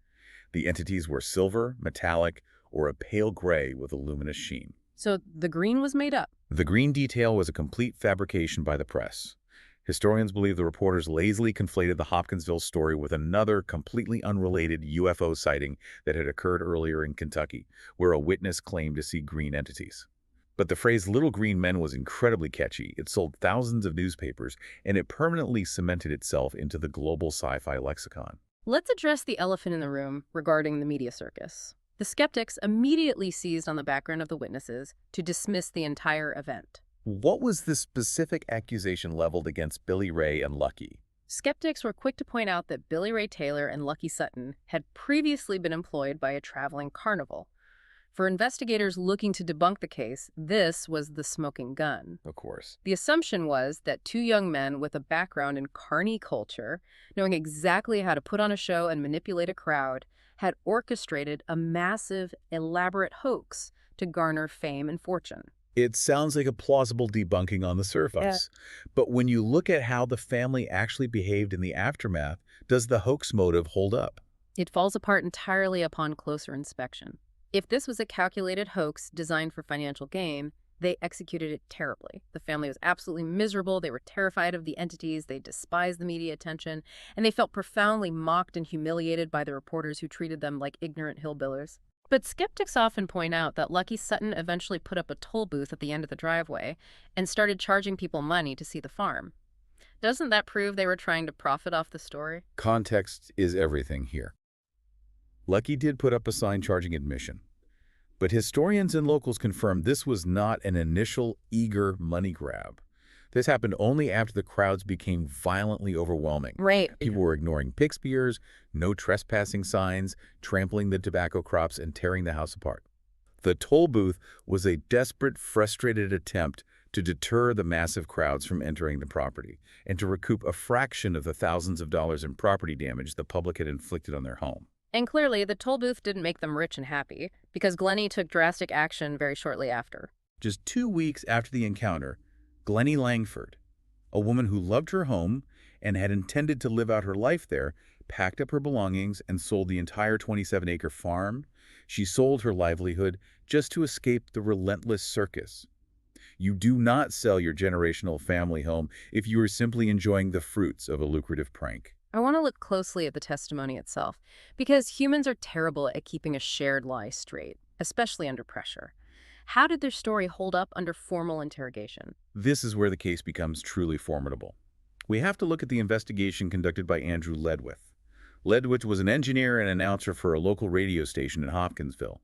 The entities were silver, metallic, or a pale gray with a luminous sheen. So the green was made up? The green detail was a complete fabrication by the press. Historians believe the reporters lazily conflated the Hopkinsville story with another completely unrelated UFO sighting that had occurred earlier in Kentucky, where a witness claimed to see green entities. But the phrase "little green men" was incredibly catchy. It sold thousands of newspapers, and it permanently cemented itself into the global sci-fi lexicon. Let's address the elephant in the room regarding the media circus. The skeptics immediately seized on the background of the witnesses to dismiss the entire event. What was the specific accusation leveled against Billy Ray and Lucky? Skeptics were quick to point out that Billy Ray Taylor and Lucky Sutton had previously been employed by a traveling carnival. For investigators looking to debunk the case, this was the smoking gun. Of course. The assumption was that two young men with a background in carny culture, knowing exactly how to put on a show and manipulate a crowd, had orchestrated a massive, elaborate hoax to garner fame and fortune. It sounds like a plausible debunking on the surface. But when you look at how the family actually behaved in the aftermath, does the hoax motive hold up? It falls apart entirely upon closer inspection. If this was a calculated hoax designed for financial gain, They executed it terribly. The family was absolutely miserable. They were terrified of the entities. They despised the media attention. And they felt profoundly mocked and humiliated by the reporters who treated them like ignorant hillbillies. But skeptics often point out that Lucky Sutton eventually put up a toll booth at the end of the driveway and started charging people money to see the farm. Doesn't that prove they were trying to profit off the story? Context is everything here. Lucky did put up a sign charging admission, but historians and locals confirmed this was not an initial eager money grab. This happened only after the crowds became violently overwhelming. Right. People were ignoring pig spears, no trespassing signs, trampling the tobacco crops, and tearing the house apart. The toll booth was a desperate, frustrated attempt to deter the massive crowds from entering the property and to recoup a fraction of the thousands of dollars in property damage the public had inflicted on their home. And clearly, the toll booth didn't make them rich and happy, because Glennie took drastic action very shortly after. Just 2 weeks after the encounter, Glennie Langford, a woman who loved her home and had intended to live out her life there, packed up her belongings and sold the entire 27-acre farm. She sold her livelihood just to escape the relentless circus. You do not sell your generational family home if you are simply enjoying the fruits of a lucrative prank. I want to look closely at the testimony itself, because humans are terrible at keeping a shared lie straight, especially under pressure. How did their story hold up under formal interrogation? This is where the case becomes truly formidable. We have to look at the investigation conducted by Andrew Ledwith. Ledwith was an engineer and announcer for a local radio station in Hopkinsville.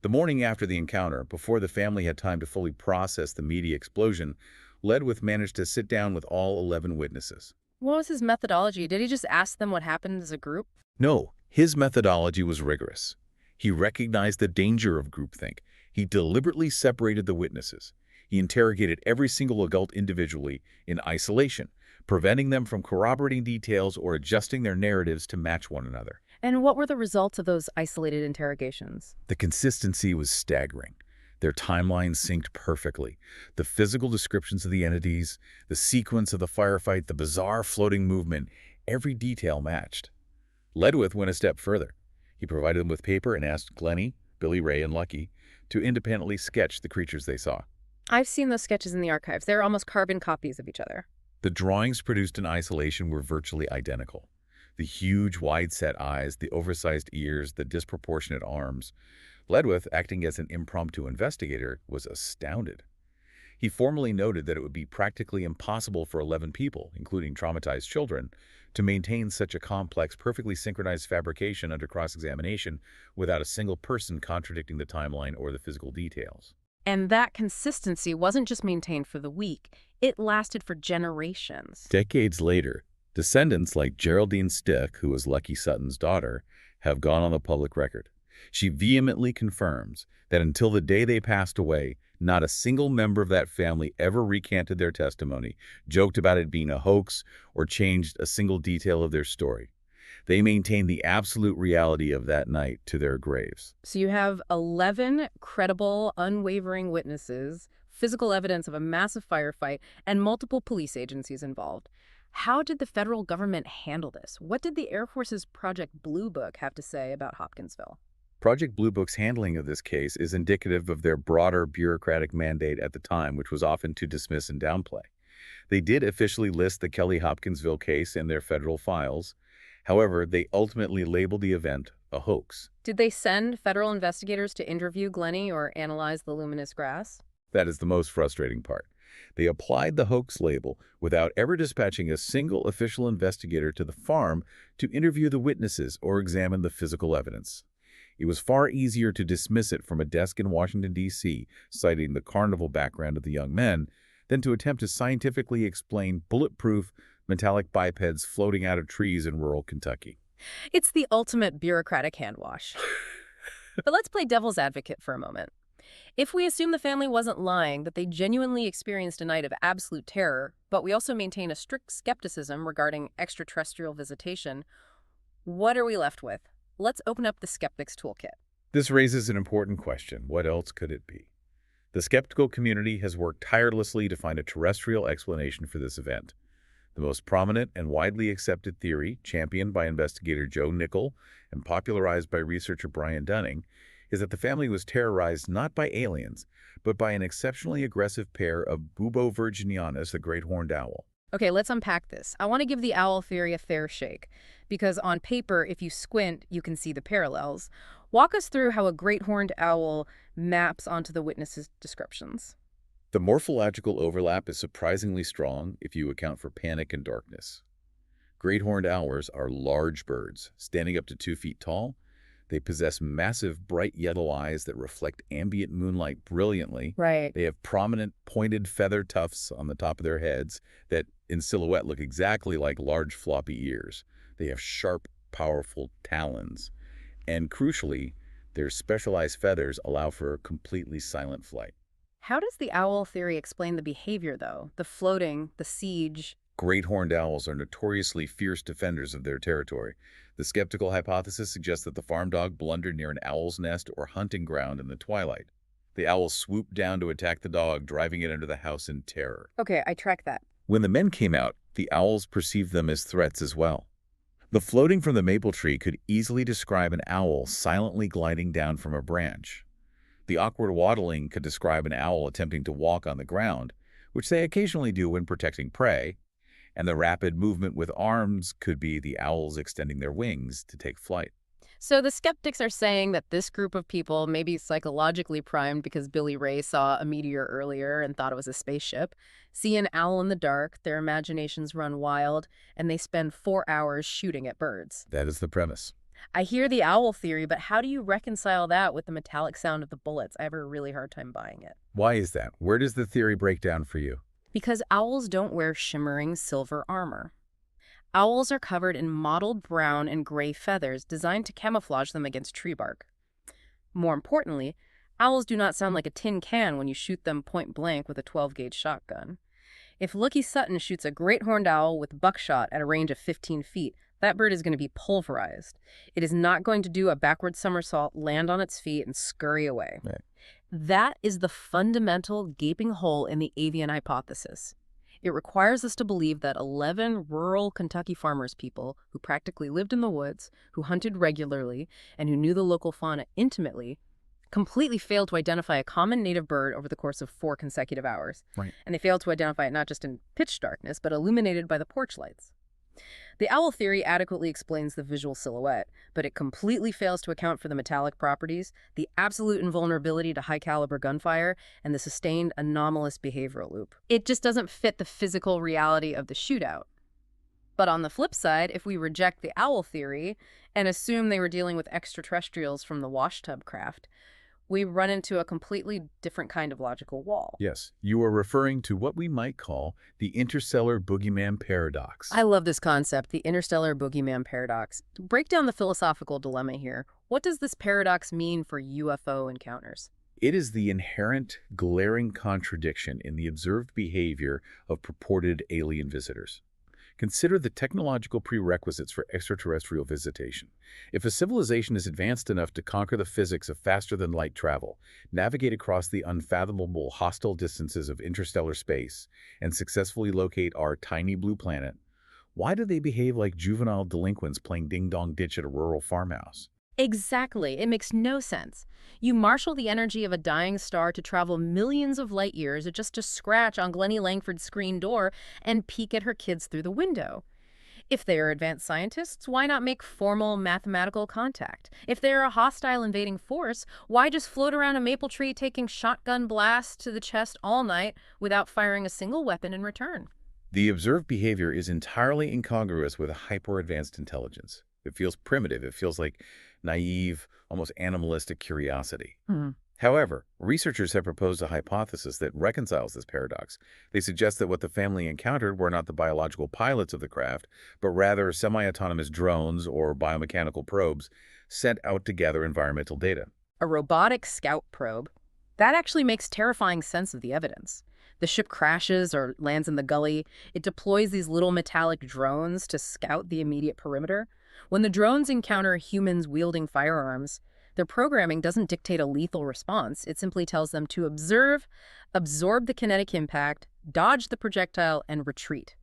The morning after the encounter, before the family had time to fully process the media explosion, Ledwith managed to sit down with all 11 witnesses. What was his methodology? Did he just ask them what happened as a group? No, his methodology was rigorous. He recognized the danger of groupthink. He deliberately separated the witnesses. He interrogated every single adult individually in isolation, preventing them from corroborating details or adjusting their narratives to match one another. And what were the results of those isolated interrogations? The consistency was staggering. Their timelines synced perfectly. The physical descriptions of the entities, the sequence of the firefight, the bizarre floating movement, every detail matched. Ledwith went a step further. He provided them with paper and asked Glennie, Billy Ray, and Lucky to independently sketch the creatures they saw. I've seen those sketches in the archives. They're almost carbon copies of each other. The drawings produced in isolation were virtually identical. The huge, wide-set eyes, the oversized ears, the disproportionate arms. Ledwith, acting as an impromptu investigator, was astounded. He formally noted that it would be practically impossible for 11 people, including traumatized children, to maintain such a complex, perfectly synchronized fabrication under cross-examination without a single person contradicting the timeline or the physical details. And that consistency wasn't just maintained for the week. It lasted for generations. Decades later, descendants like Geraldine Stick, who was Lucky Sutton's daughter, have gone on the public record. She vehemently confirms that until the day they passed away, not a single member of that family ever recanted their testimony, joked about it being a hoax, or changed a single detail of their story. They maintained the absolute reality of that night to their graves. So you have 11 credible, unwavering witnesses, physical evidence of a massive firefight, and multiple police agencies involved. How did the federal government handle this? What did the Air Force's Project Blue Book have to say about Hopkinsville? Project Blue Book's handling of this case is indicative of their broader bureaucratic mandate at the time, which was often to dismiss and downplay. They did officially list the Kelly Hopkinsville case in their federal files. However, they ultimately labeled the event a hoax. Did they send federal investigators to interview Glennie or analyze the luminous grass? That is the most frustrating part. They applied the hoax label without ever dispatching a single official investigator to the farm to interview the witnesses or examine the physical evidence. It was far easier to dismiss it from a desk in Washington, D.C., citing the carnival background of the young men, than to attempt to scientifically explain bulletproof metallic bipeds floating out of trees in rural Kentucky. It's the ultimate bureaucratic hand wash. But let's play devil's advocate for a moment. If we assume the family wasn't lying, that they genuinely experienced a night of absolute terror, but we also maintain a strict skepticism regarding extraterrestrial visitation, what are we left with? Let's open up the skeptics toolkit. This raises an important question. What else could it be? The skeptical community has worked tirelessly to find a terrestrial explanation for this event. The most prominent and widely accepted theory, championed by investigator Joe Nickel and popularized by researcher Brian Dunning, is that the family was terrorized not by aliens, but by an exceptionally aggressive pair of Bubo virginianus, the great horned owl. Okay, let's unpack this. I want to give the owl theory a fair shake, because on paper, if you squint, you can see the parallels. Walk us through how a great horned owl maps onto the witnesses' descriptions. The morphological overlap is surprisingly strong if you account for panic and darkness. Great horned owls are large birds, standing up to 2 feet tall. They possess massive, bright yellow eyes that reflect ambient moonlight brilliantly. Right. They have prominent, pointed feather tufts on the top of their heads that, in silhouette, look exactly like large, floppy ears. They have sharp, powerful talons. And crucially, their specialized feathers allow for completely silent flight. How does the owl theory explain the behavior, though? The floating, the siege. Great horned owls are notoriously fierce defenders of their territory. The skeptical hypothesis suggests that the farm dog blundered near an owl's nest or hunting ground in the twilight. The owl swooped down to attack the dog, driving it into the house in terror. Okay, I track that. When the men came out, the owls perceived them as threats as well. The floating from the maple tree could easily describe an owl silently gliding down from a branch. The awkward waddling could describe an owl attempting to walk on the ground, which they occasionally do when protecting prey, and the rapid movement with arms could be the owls extending their wings to take flight. So the skeptics are saying that this group of people may be psychologically primed because Billy Ray saw a meteor earlier and thought it was a spaceship, see an owl in the dark, their imaginations run wild, and they spend 4 hours shooting at birds. That is the premise. I hear the owl theory, but how do you reconcile that with the metallic sound of the bullets? I have a really hard time buying it. Why is that? Where does the theory break down for you? Because owls don't wear shimmering silver armor. Owls are covered in mottled brown and gray feathers designed to camouflage them against tree bark. More importantly, owls do not sound like a tin can when you shoot them point blank with a 12-gauge shotgun. If Lucky Sutton shoots a great horned owl with buckshot at a range of 15 feet, that bird is going to be pulverized. It is not going to do a backward somersault, land on its feet, and scurry away. Right. That is the fundamental gaping hole in the avian hypothesis. It requires us to believe that 11 rural Kentucky farmers people who practically lived in the woods, who hunted regularly, and who knew the local fauna intimately, completely failed to identify a common native bird over the course of 4 consecutive hours. Right. And they failed to identify it not just in pitch darkness, but illuminated by the porch lights. The owl theory adequately explains the visual silhouette, but it completely fails to account for the metallic properties, the absolute invulnerability to high-caliber gunfire, and the sustained anomalous behavioral loop. It just doesn't fit the physical reality of the shootout. But on the flip side, if we reject the owl theory and assume they were dealing with extraterrestrials from the washtub craft, we run into a completely different kind of logical wall. Yes, you are referring to what we might call the interstellar boogeyman paradox. I love this concept, the interstellar boogeyman paradox. To break down the philosophical dilemma here, what does this paradox mean for UFO encounters? It is the inherent, glaring contradiction in the observed behavior of purported alien visitors. Consider the technological prerequisites for extraterrestrial visitation. If a civilization is advanced enough to conquer the physics of faster-than-light travel, navigate across the unfathomable hostile distances of interstellar space, and successfully locate our tiny blue planet, why do they behave like juvenile delinquents playing ding-dong ditch at a rural farmhouse? Exactly. It makes no sense. You marshal the energy of a dying star to travel millions of light years just to scratch on Glennie Langford's screen door and peek at her kids through the window. If they are advanced scientists, why not make formal mathematical contact? If they are a hostile invading force, why just float around a maple tree taking shotgun blasts to the chest all night without firing a single weapon in return? The observed behavior is entirely incongruous with a hyper-advanced intelligence. It feels primitive. It feels like naive, almost animalistic curiosity. However, researchers have proposed a hypothesis that reconciles this paradox. They suggest that what the family encountered were not the biological pilots of the craft, but rather semi-autonomous drones or biomechanical probes sent out to gather environmental data. A robotic scout probe? That actually makes terrifying sense of the evidence. The ship crashes or lands in the gully. It deploys these little metallic drones to scout the immediate perimeter. When the drones encounter humans wielding firearms, their programming doesn't dictate a lethal response. It simply tells them to observe, absorb the kinetic impact, dodge the projectile, and retreat.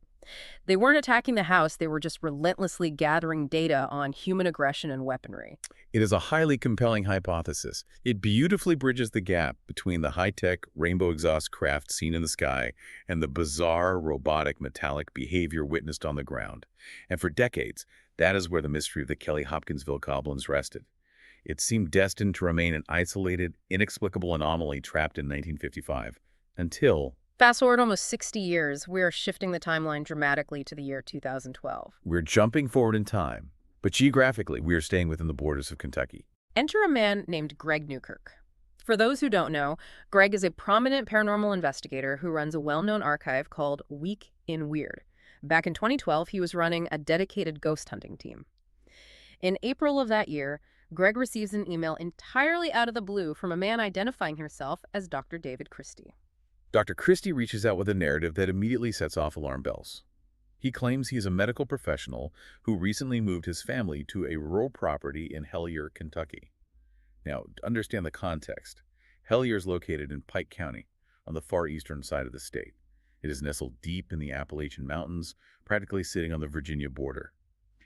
They weren't attacking the house, they were just relentlessly gathering data on human aggression and weaponry. It is a highly compelling hypothesis. It beautifully bridges the gap between the high-tech rainbow exhaust craft seen in the sky and the bizarre robotic metallic behavior witnessed on the ground. And for decades, that is where the mystery of the Hopkinsville Goblins rested. It seemed destined to remain an isolated, inexplicable anomaly trapped in 1955, until Fast forward almost 60 years, we're shifting the timeline dramatically to the year 2012. we're jumping forward in time. But geographically, we are staying within the borders of Kentucky. Enter a man named Greg Newkirk. For those who don't know, Greg is a prominent paranormal investigator who runs a well-known archive called Week in Weird. Back in 2012, he was running a dedicated ghost hunting team. In April of that year, Greg receives an email entirely out of the blue from a man identifying himself as Dr. David Christie. Dr. Christie reaches out with a narrative that immediately sets off alarm bells. He claims he is a medical professional who recently moved his family to a rural property in Hellier, Kentucky. Now, to understand the context, Hellier is located in Pike County, on the far eastern side of the state. It is nestled deep in the Appalachian Mountains, practically sitting on the Virginia border.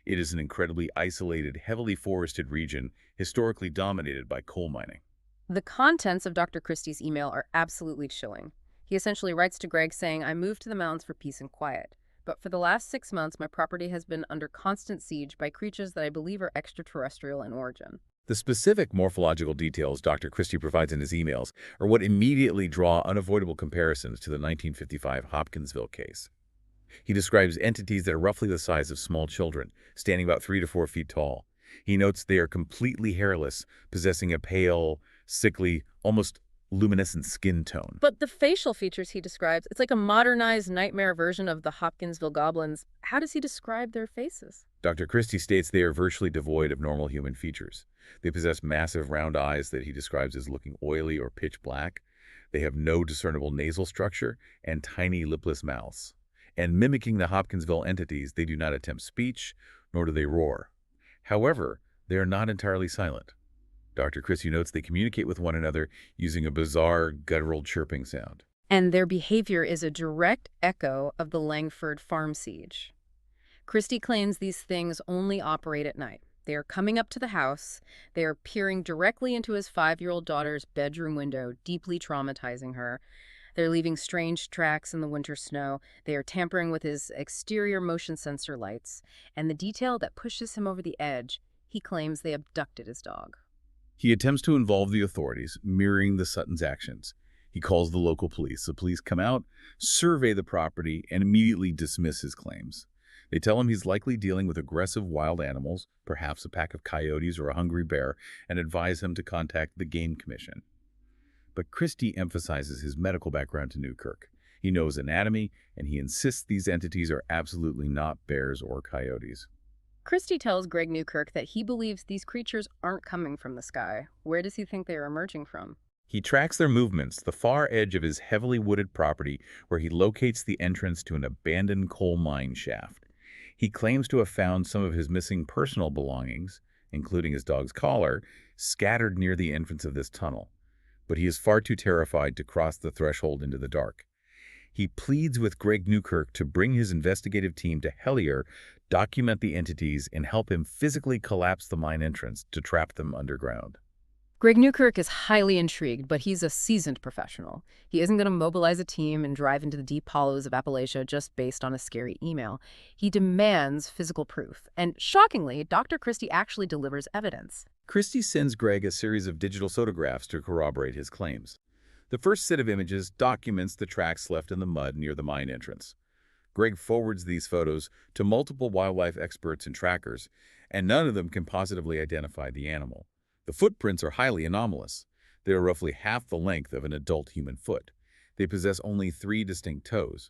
It is an incredibly isolated, heavily forested region, historically dominated by coal mining. The contents of Dr. Christie's email are absolutely chilling. He essentially writes to Greg saying, "I moved to the mountains for peace and quiet. But for the last 6 months, my property has been under constant siege by creatures that I believe are extraterrestrial in origin." The specific morphological details Dr. Christie provides in his emails are what immediately draw unavoidable comparisons to the 1955 Hopkinsville case. He describes entities that are roughly the size of small children, standing about 3 to 4 feet tall. He notes they are completely hairless, possessing a pale, sickly, almost luminescent skin tone. But the facial features he describes, it's like a modernized nightmare version of the Hopkinsville Goblins. How does he describe their faces? Dr. Christie states they are virtually devoid of normal human features. They possess massive round eyes that he describes as looking oily or pitch black. They have no discernible nasal structure and tiny lipless mouths. And mimicking the Hopkinsville entities, they do not attempt speech, nor do they roar. However, they are not entirely silent. Dr. Christie notes they communicate with one another using a bizarre, guttural chirping sound. And their behavior is a direct echo of the Langford farm siege. Christie claims these things only operate at night. They are coming up to the house. They are peering directly into his 5-year-old daughter's bedroom window, deeply traumatizing her. They're leaving strange tracks in the winter snow. They are tampering with his exterior motion sensor lights. And the detail that pushes him over the edge, he claims they abducted his dog. He attempts to involve the authorities, mirroring the Suttons' actions. He calls the local police. The police come out, survey the property, and immediately dismiss his claims. They tell him he's likely dealing with aggressive wild animals, perhaps a pack of coyotes or a hungry bear, and advise him to contact the Game Commission. But Christie emphasizes his medical background to Newkirk. He knows anatomy, and he insists these entities are absolutely not bears or coyotes. Christie tells Greg Newkirk that he believes these creatures aren't coming from the sky. Where does he think they are emerging from? He tracks their movements to the far edge of his heavily wooded property, where he locates the entrance to an abandoned coal mine shaft. He claims to have found some of his missing personal belongings, including his dog's collar, scattered near the entrance of this tunnel. But he is far too terrified to cross the threshold into the dark. He pleads with Greg Newkirk to bring his investigative team to Hellier, document the entities, and help him physically collapse the mine entrance to trap them underground. Greg Newkirk is highly intrigued, but he's a seasoned professional. He isn't going to mobilize a team and drive into the deep hollows of Appalachia just based on a scary email. He demands physical proof. And shockingly, Dr. Christie actually delivers evidence. Christie sends Greg a series of digital photographs to corroborate his claims. The first set of images documents the tracks left in the mud near the mine entrance. Greg forwards these photos to multiple wildlife experts and trackers, and none of them can positively identify the animal. The footprints are highly anomalous. They are roughly half the length of an adult human foot. They possess only 3 distinct toes.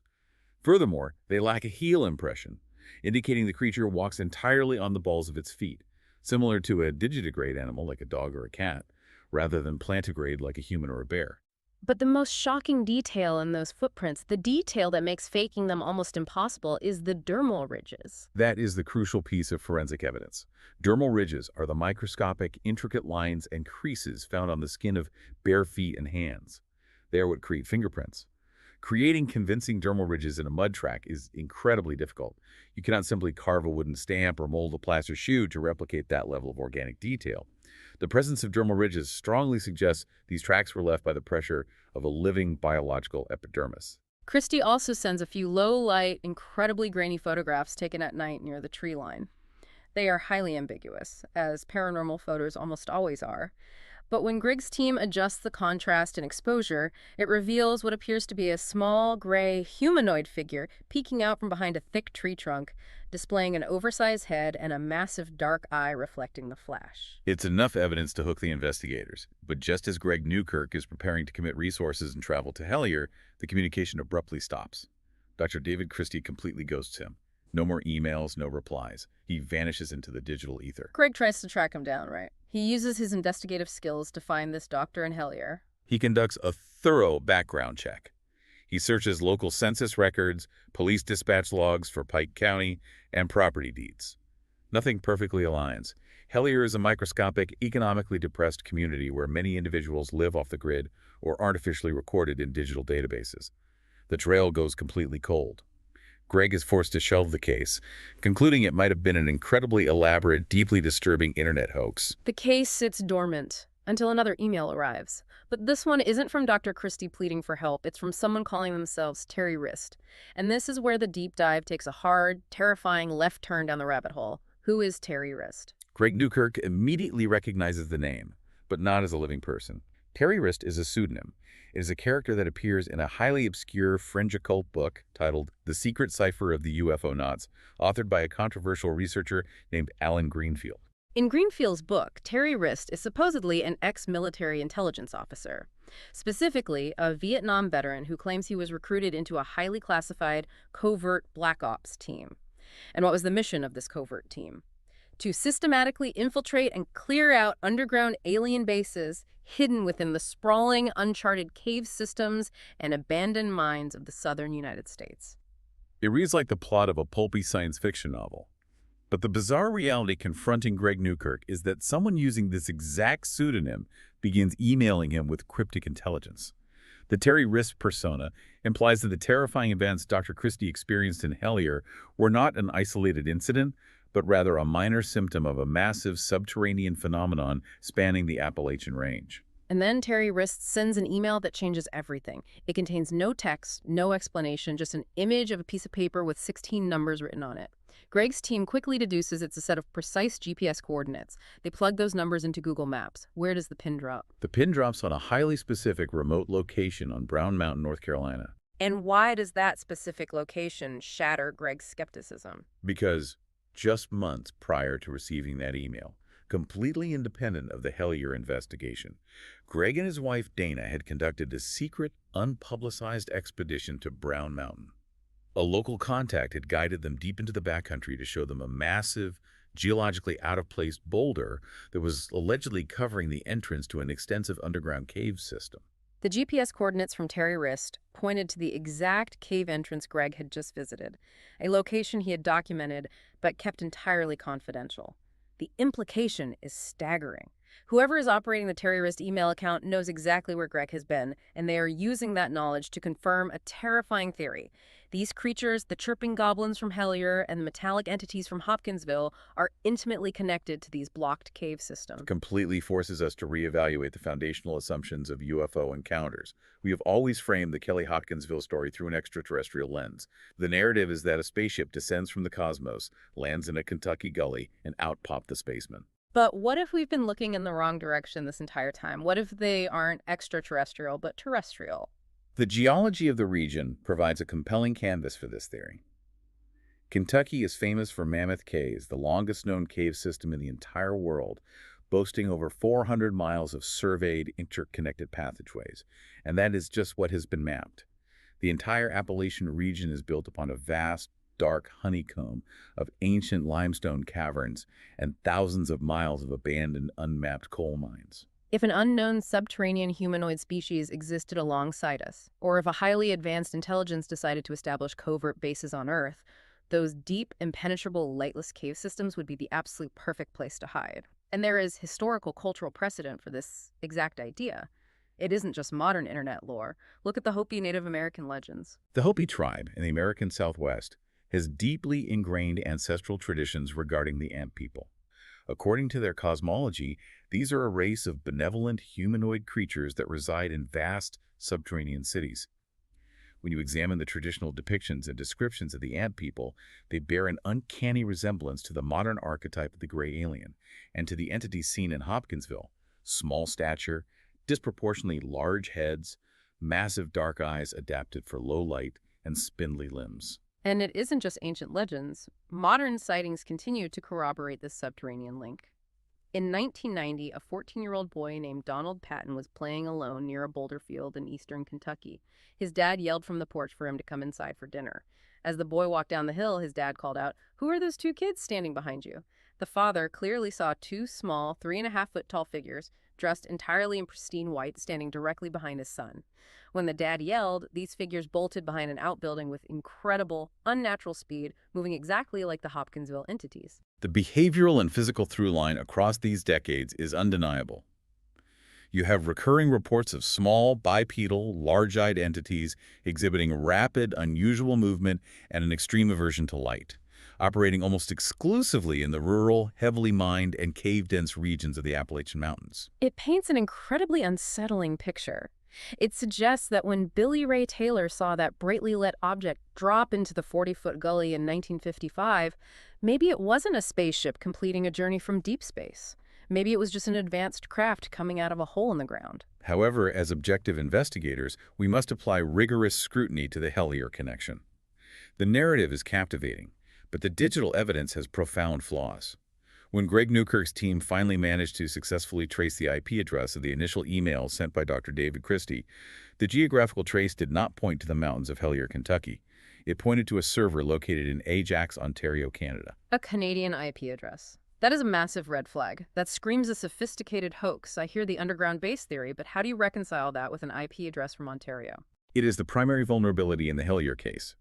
Furthermore, they lack a heel impression, indicating the creature walks entirely on the balls of its feet, similar to a digitigrade animal like a dog or a cat, rather than plantigrade like a human or a bear. But the most shocking detail in those footprints, the detail that makes faking them almost impossible, is the dermal ridges. That is the crucial piece of forensic evidence. Dermal ridges are the microscopic, intricate lines and creases found on the skin of bare feet and hands. They are what create fingerprints. Creating convincing dermal ridges in a mud track is incredibly difficult. You cannot simply carve a wooden stamp or mold a plaster shoe to replicate that level of organic detail. The presence of dermal ridges strongly suggests these tracks were left by the pressure of a living biological epidermis. Christie also sends a few low-light, incredibly grainy photographs taken at night near the tree line. They are highly ambiguous, as paranormal photos almost always are. But when Griggs' team adjusts the contrast and exposure, it reveals what appears to be a small, gray, humanoid figure peeking out from behind a thick tree trunk, displaying an oversized head and a massive dark eye reflecting the flash. It's enough evidence to hook the investigators, but just as Greg Newkirk is preparing to commit resources and travel to Hellier, the communication abruptly stops. Dr. David Christie completely ghosts him. No more emails, no replies. He vanishes into the digital ether. Greg tries to track him down, right? He uses his investigative skills to find this doctor in Hellier. He conducts a thorough background check. He searches local census records, police dispatch logs for Pike County, and property deeds. Nothing perfectly aligns. Hellier is a microscopic, economically depressed community where many individuals live off the grid or aren't officially recorded in digital databases. The trail goes completely cold. Greg is forced to shelve the case, concluding it might have been an incredibly elaborate, deeply disturbing internet hoax. The case sits dormant until another email arrives. But this one isn't from Dr. Christie pleading for help. It's from someone calling themselves Terry Rist. And this is where the deep dive takes a hard, terrifying left turn down the rabbit hole. Who is Terry Rist? Greg Newkirk immediately recognizes the name, but not as a living person. Terry Rist is a pseudonym. It is a character that appears in a highly obscure fringe occult book titled The Secret Cipher of the UFO Knots, authored by a controversial researcher named Alan Greenfield. In Greenfield's book, Terry Rist is supposedly an ex-military intelligence officer, specifically a Vietnam veteran who claims he was recruited into a highly classified covert black ops team. And what was the mission of this covert team? To systematically infiltrate and clear out underground alien bases hidden within the sprawling, uncharted cave systems and abandoned mines of the southern United States. It reads like the plot of a pulpy science fiction novel. But the bizarre reality confronting Greg Newkirk is that someone using this exact pseudonym begins emailing him with cryptic intelligence. The Terry Rist persona implies that the terrifying events Dr. Christie experienced in Hellier were not an isolated incident, but rather a minor symptom of a massive subterranean phenomenon spanning the Appalachian Range. And then Terry Rist sends an email that changes everything. It contains no text, no explanation, just an image of a piece of paper with 16 numbers written on it. Greg's team quickly deduces it's a set of precise GPS coordinates. They plug those numbers into Google Maps. Where does the pin drop? The pin drops on a highly specific remote location on Brown Mountain, North Carolina. And why does that specific location shatter Greg's skepticism? Because just months prior to receiving that email, completely independent of the Hellier investigation, Greg and his wife Dana had conducted a secret, unpublicized expedition to Brown Mountain. A local contact had guided them deep into the backcountry to show them a massive, geologically out-of-place boulder that was allegedly covering the entrance to an extensive underground cave system. The GPS coordinates from Terry Rist pointed to the exact cave entrance Greg had just visited, a location he had documented but kept entirely confidential. The implication is staggering. Whoever is operating the Terry Rist email account knows exactly where Greg has been, and they are using that knowledge to confirm a terrifying theory. These creatures, the chirping goblins from Hellier and the metallic entities from Hopkinsville, are intimately connected to these blocked cave systems. It completely forces us to reevaluate the foundational assumptions of UFO encounters. We have always framed the Kelly Hopkinsville story through an extraterrestrial lens. The narrative is that a spaceship descends from the cosmos, lands in a Kentucky gully, and out pop the spacemen. But what if we've been looking in the wrong direction this entire time? What if they aren't extraterrestrial, but terrestrial? The geology of the region provides a compelling canvas for this theory. Kentucky is famous for Mammoth Caves, the longest-known cave system in the entire world, boasting over 400 miles of surveyed, interconnected passageways, and that is just what has been mapped. The entire Appalachian region is built upon a vast, dark honeycomb of ancient limestone caverns and thousands of miles of abandoned, unmapped coal mines. If an unknown subterranean humanoid species existed alongside us, or if a highly advanced intelligence decided to establish covert bases on Earth, those deep, impenetrable, lightless cave systems would be the absolute perfect place to hide. And there is historical cultural precedent for this exact idea. It isn't just modern internet lore. Look at the Hopi Native American legends. The Hopi tribe in the American Southwest has deeply ingrained ancestral traditions regarding the ant people. According to their cosmology, these are a race of benevolent humanoid creatures that reside in vast subterranean cities. When you examine the traditional depictions and descriptions of the ant people, they bear an uncanny resemblance to the modern archetype of the gray alien and to the entities seen in Hopkinsville: small stature, disproportionately large heads, massive dark eyes adapted for low light, and spindly limbs. And it isn't just ancient legends. Modern sightings continue to corroborate this subterranean link. In 1990, a 14-year-old boy named Donald Patton was playing alone near a boulder field in eastern Kentucky. His dad yelled from the porch for him to come inside for dinner. As the boy walked down the hill, his dad called out, "Who are those two kids standing behind you?" The father clearly saw two small, 3.5-foot-tall figures, dressed entirely in pristine white, standing directly behind his son. When the dad yelled, these figures bolted behind an outbuilding with incredible, unnatural speed, moving exactly like the Hopkinsville entities. The behavioral and physical through line across these decades is undeniable. You have recurring reports of small, bipedal, large-eyed entities exhibiting rapid, unusual movement and an extreme aversion to light, operating almost exclusively in the rural, heavily mined, and cave-dense regions of the Appalachian Mountains. It paints an incredibly unsettling picture. It suggests that when Billy Ray Taylor saw that brightly lit object drop into the 40-foot gully in 1955, maybe it wasn't a spaceship completing a journey from deep space. Maybe it was just an advanced craft coming out of a hole in the ground. However, as objective investigators, we must apply rigorous scrutiny to the Hellier connection. The narrative is captivating, but the digital evidence has profound flaws. When Greg Newkirk's team finally managed to successfully trace the IP address of the initial email sent by Dr. David Christie, the geographical trace did not point to the mountains of Hellier, Kentucky. It pointed to a server located in Ajax, Ontario, Canada. A Canadian IP address. That is a massive red flag. That screams a sophisticated hoax. I hear the underground base theory, but how do you reconcile that with an IP address from Ontario? It is the primary vulnerability in the Hellier case.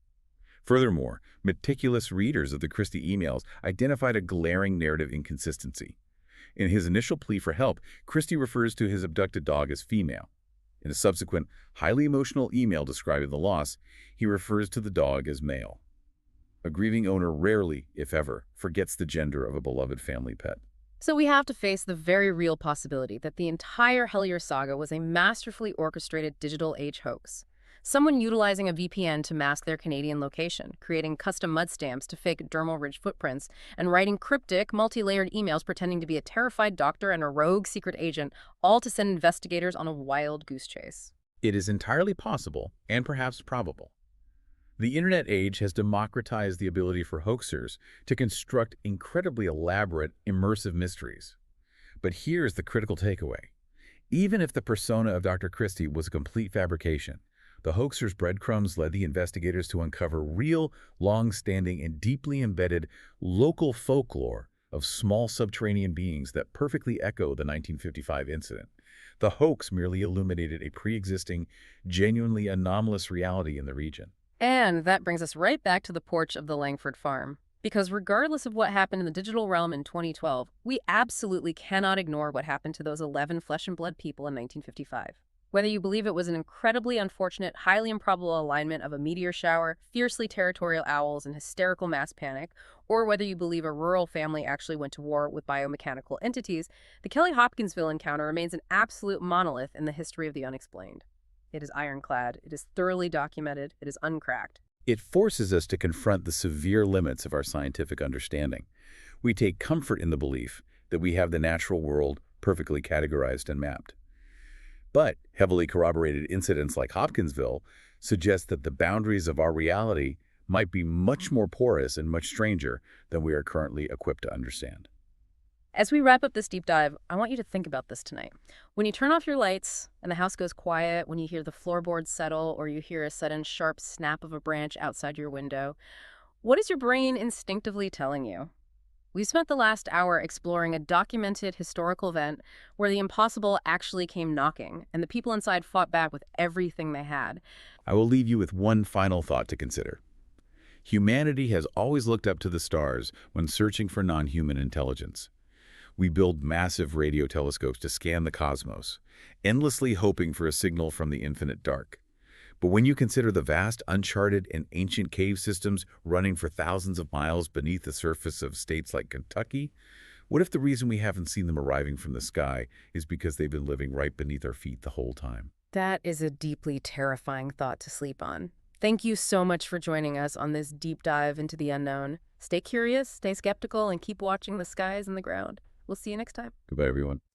Furthermore, meticulous readers of the Christie emails identified a glaring narrative inconsistency. In his initial plea for help, Christie refers to his abducted dog as female. In a subsequent, highly emotional email describing the loss, he refers to the dog as male. A grieving owner rarely, if ever, forgets the gender of a beloved family pet. So we have to face the very real possibility that the entire Hellier saga was a masterfully orchestrated digital age hoax. Someone utilizing a VPN to mask their Canadian location, creating custom mud stamps to fake dermal ridge footprints, and writing cryptic, multi-layered emails pretending to be a terrified doctor and a rogue secret agent, all to send investigators on a wild goose chase. It is entirely possible, and perhaps probable. The internet age has democratized the ability for hoaxers to construct incredibly elaborate, immersive mysteries. But here's the critical takeaway. Even if the persona of Dr. Christie was a complete fabrication, the hoaxer's breadcrumbs led the investigators to uncover real, long-standing, and deeply embedded local folklore of small subterranean beings that perfectly echo the 1955 incident. The hoax merely illuminated a pre-existing, genuinely anomalous reality in the region. And that brings us right back to the porch of the Langford farm. Because regardless of what happened in the digital realm in 2012, we absolutely cannot ignore what happened to those 11 flesh and blood people in 1955. Whether you believe it was an incredibly unfortunate, highly improbable alignment of a meteor shower, fiercely territorial owls, and hysterical mass panic, or whether you believe a rural family actually went to war with biomechanical entities, the Kelly Hopkinsville encounter remains an absolute monolith in the history of the unexplained. It is ironclad, it is thoroughly documented, it is uncracked. It forces us to confront the severe limits of our scientific understanding. We take comfort in the belief that we have the natural world perfectly categorized and mapped. But heavily corroborated incidents like Hopkinsville suggest that the boundaries of our reality might be much more porous and much stranger than we are currently equipped to understand. As we wrap up this deep dive, I want you to think about this tonight. When you turn off your lights and the house goes quiet, when you hear the floorboards settle or you hear a sudden sharp snap of a branch outside your window, what is your brain instinctively telling you? We've spent the last hour exploring a documented historical event where the impossible actually came knocking, and the people inside fought back with everything they had. I will leave you with one final thought to consider. Humanity has always looked up to the stars when searching for non-human intelligence. We build massive radio telescopes to scan the cosmos, endlessly hoping for a signal from the infinite dark. But when you consider the vast, uncharted, and ancient cave systems running for thousands of miles beneath the surface of states like Kentucky, what if the reason we haven't seen them arriving from the sky is because they've been living right beneath our feet the whole time? That is a deeply terrifying thought to sleep on. Thank you so much for joining us on this deep dive into the unknown. Stay curious, stay skeptical, and keep watching the skies and the ground. We'll see you next time. Goodbye, everyone.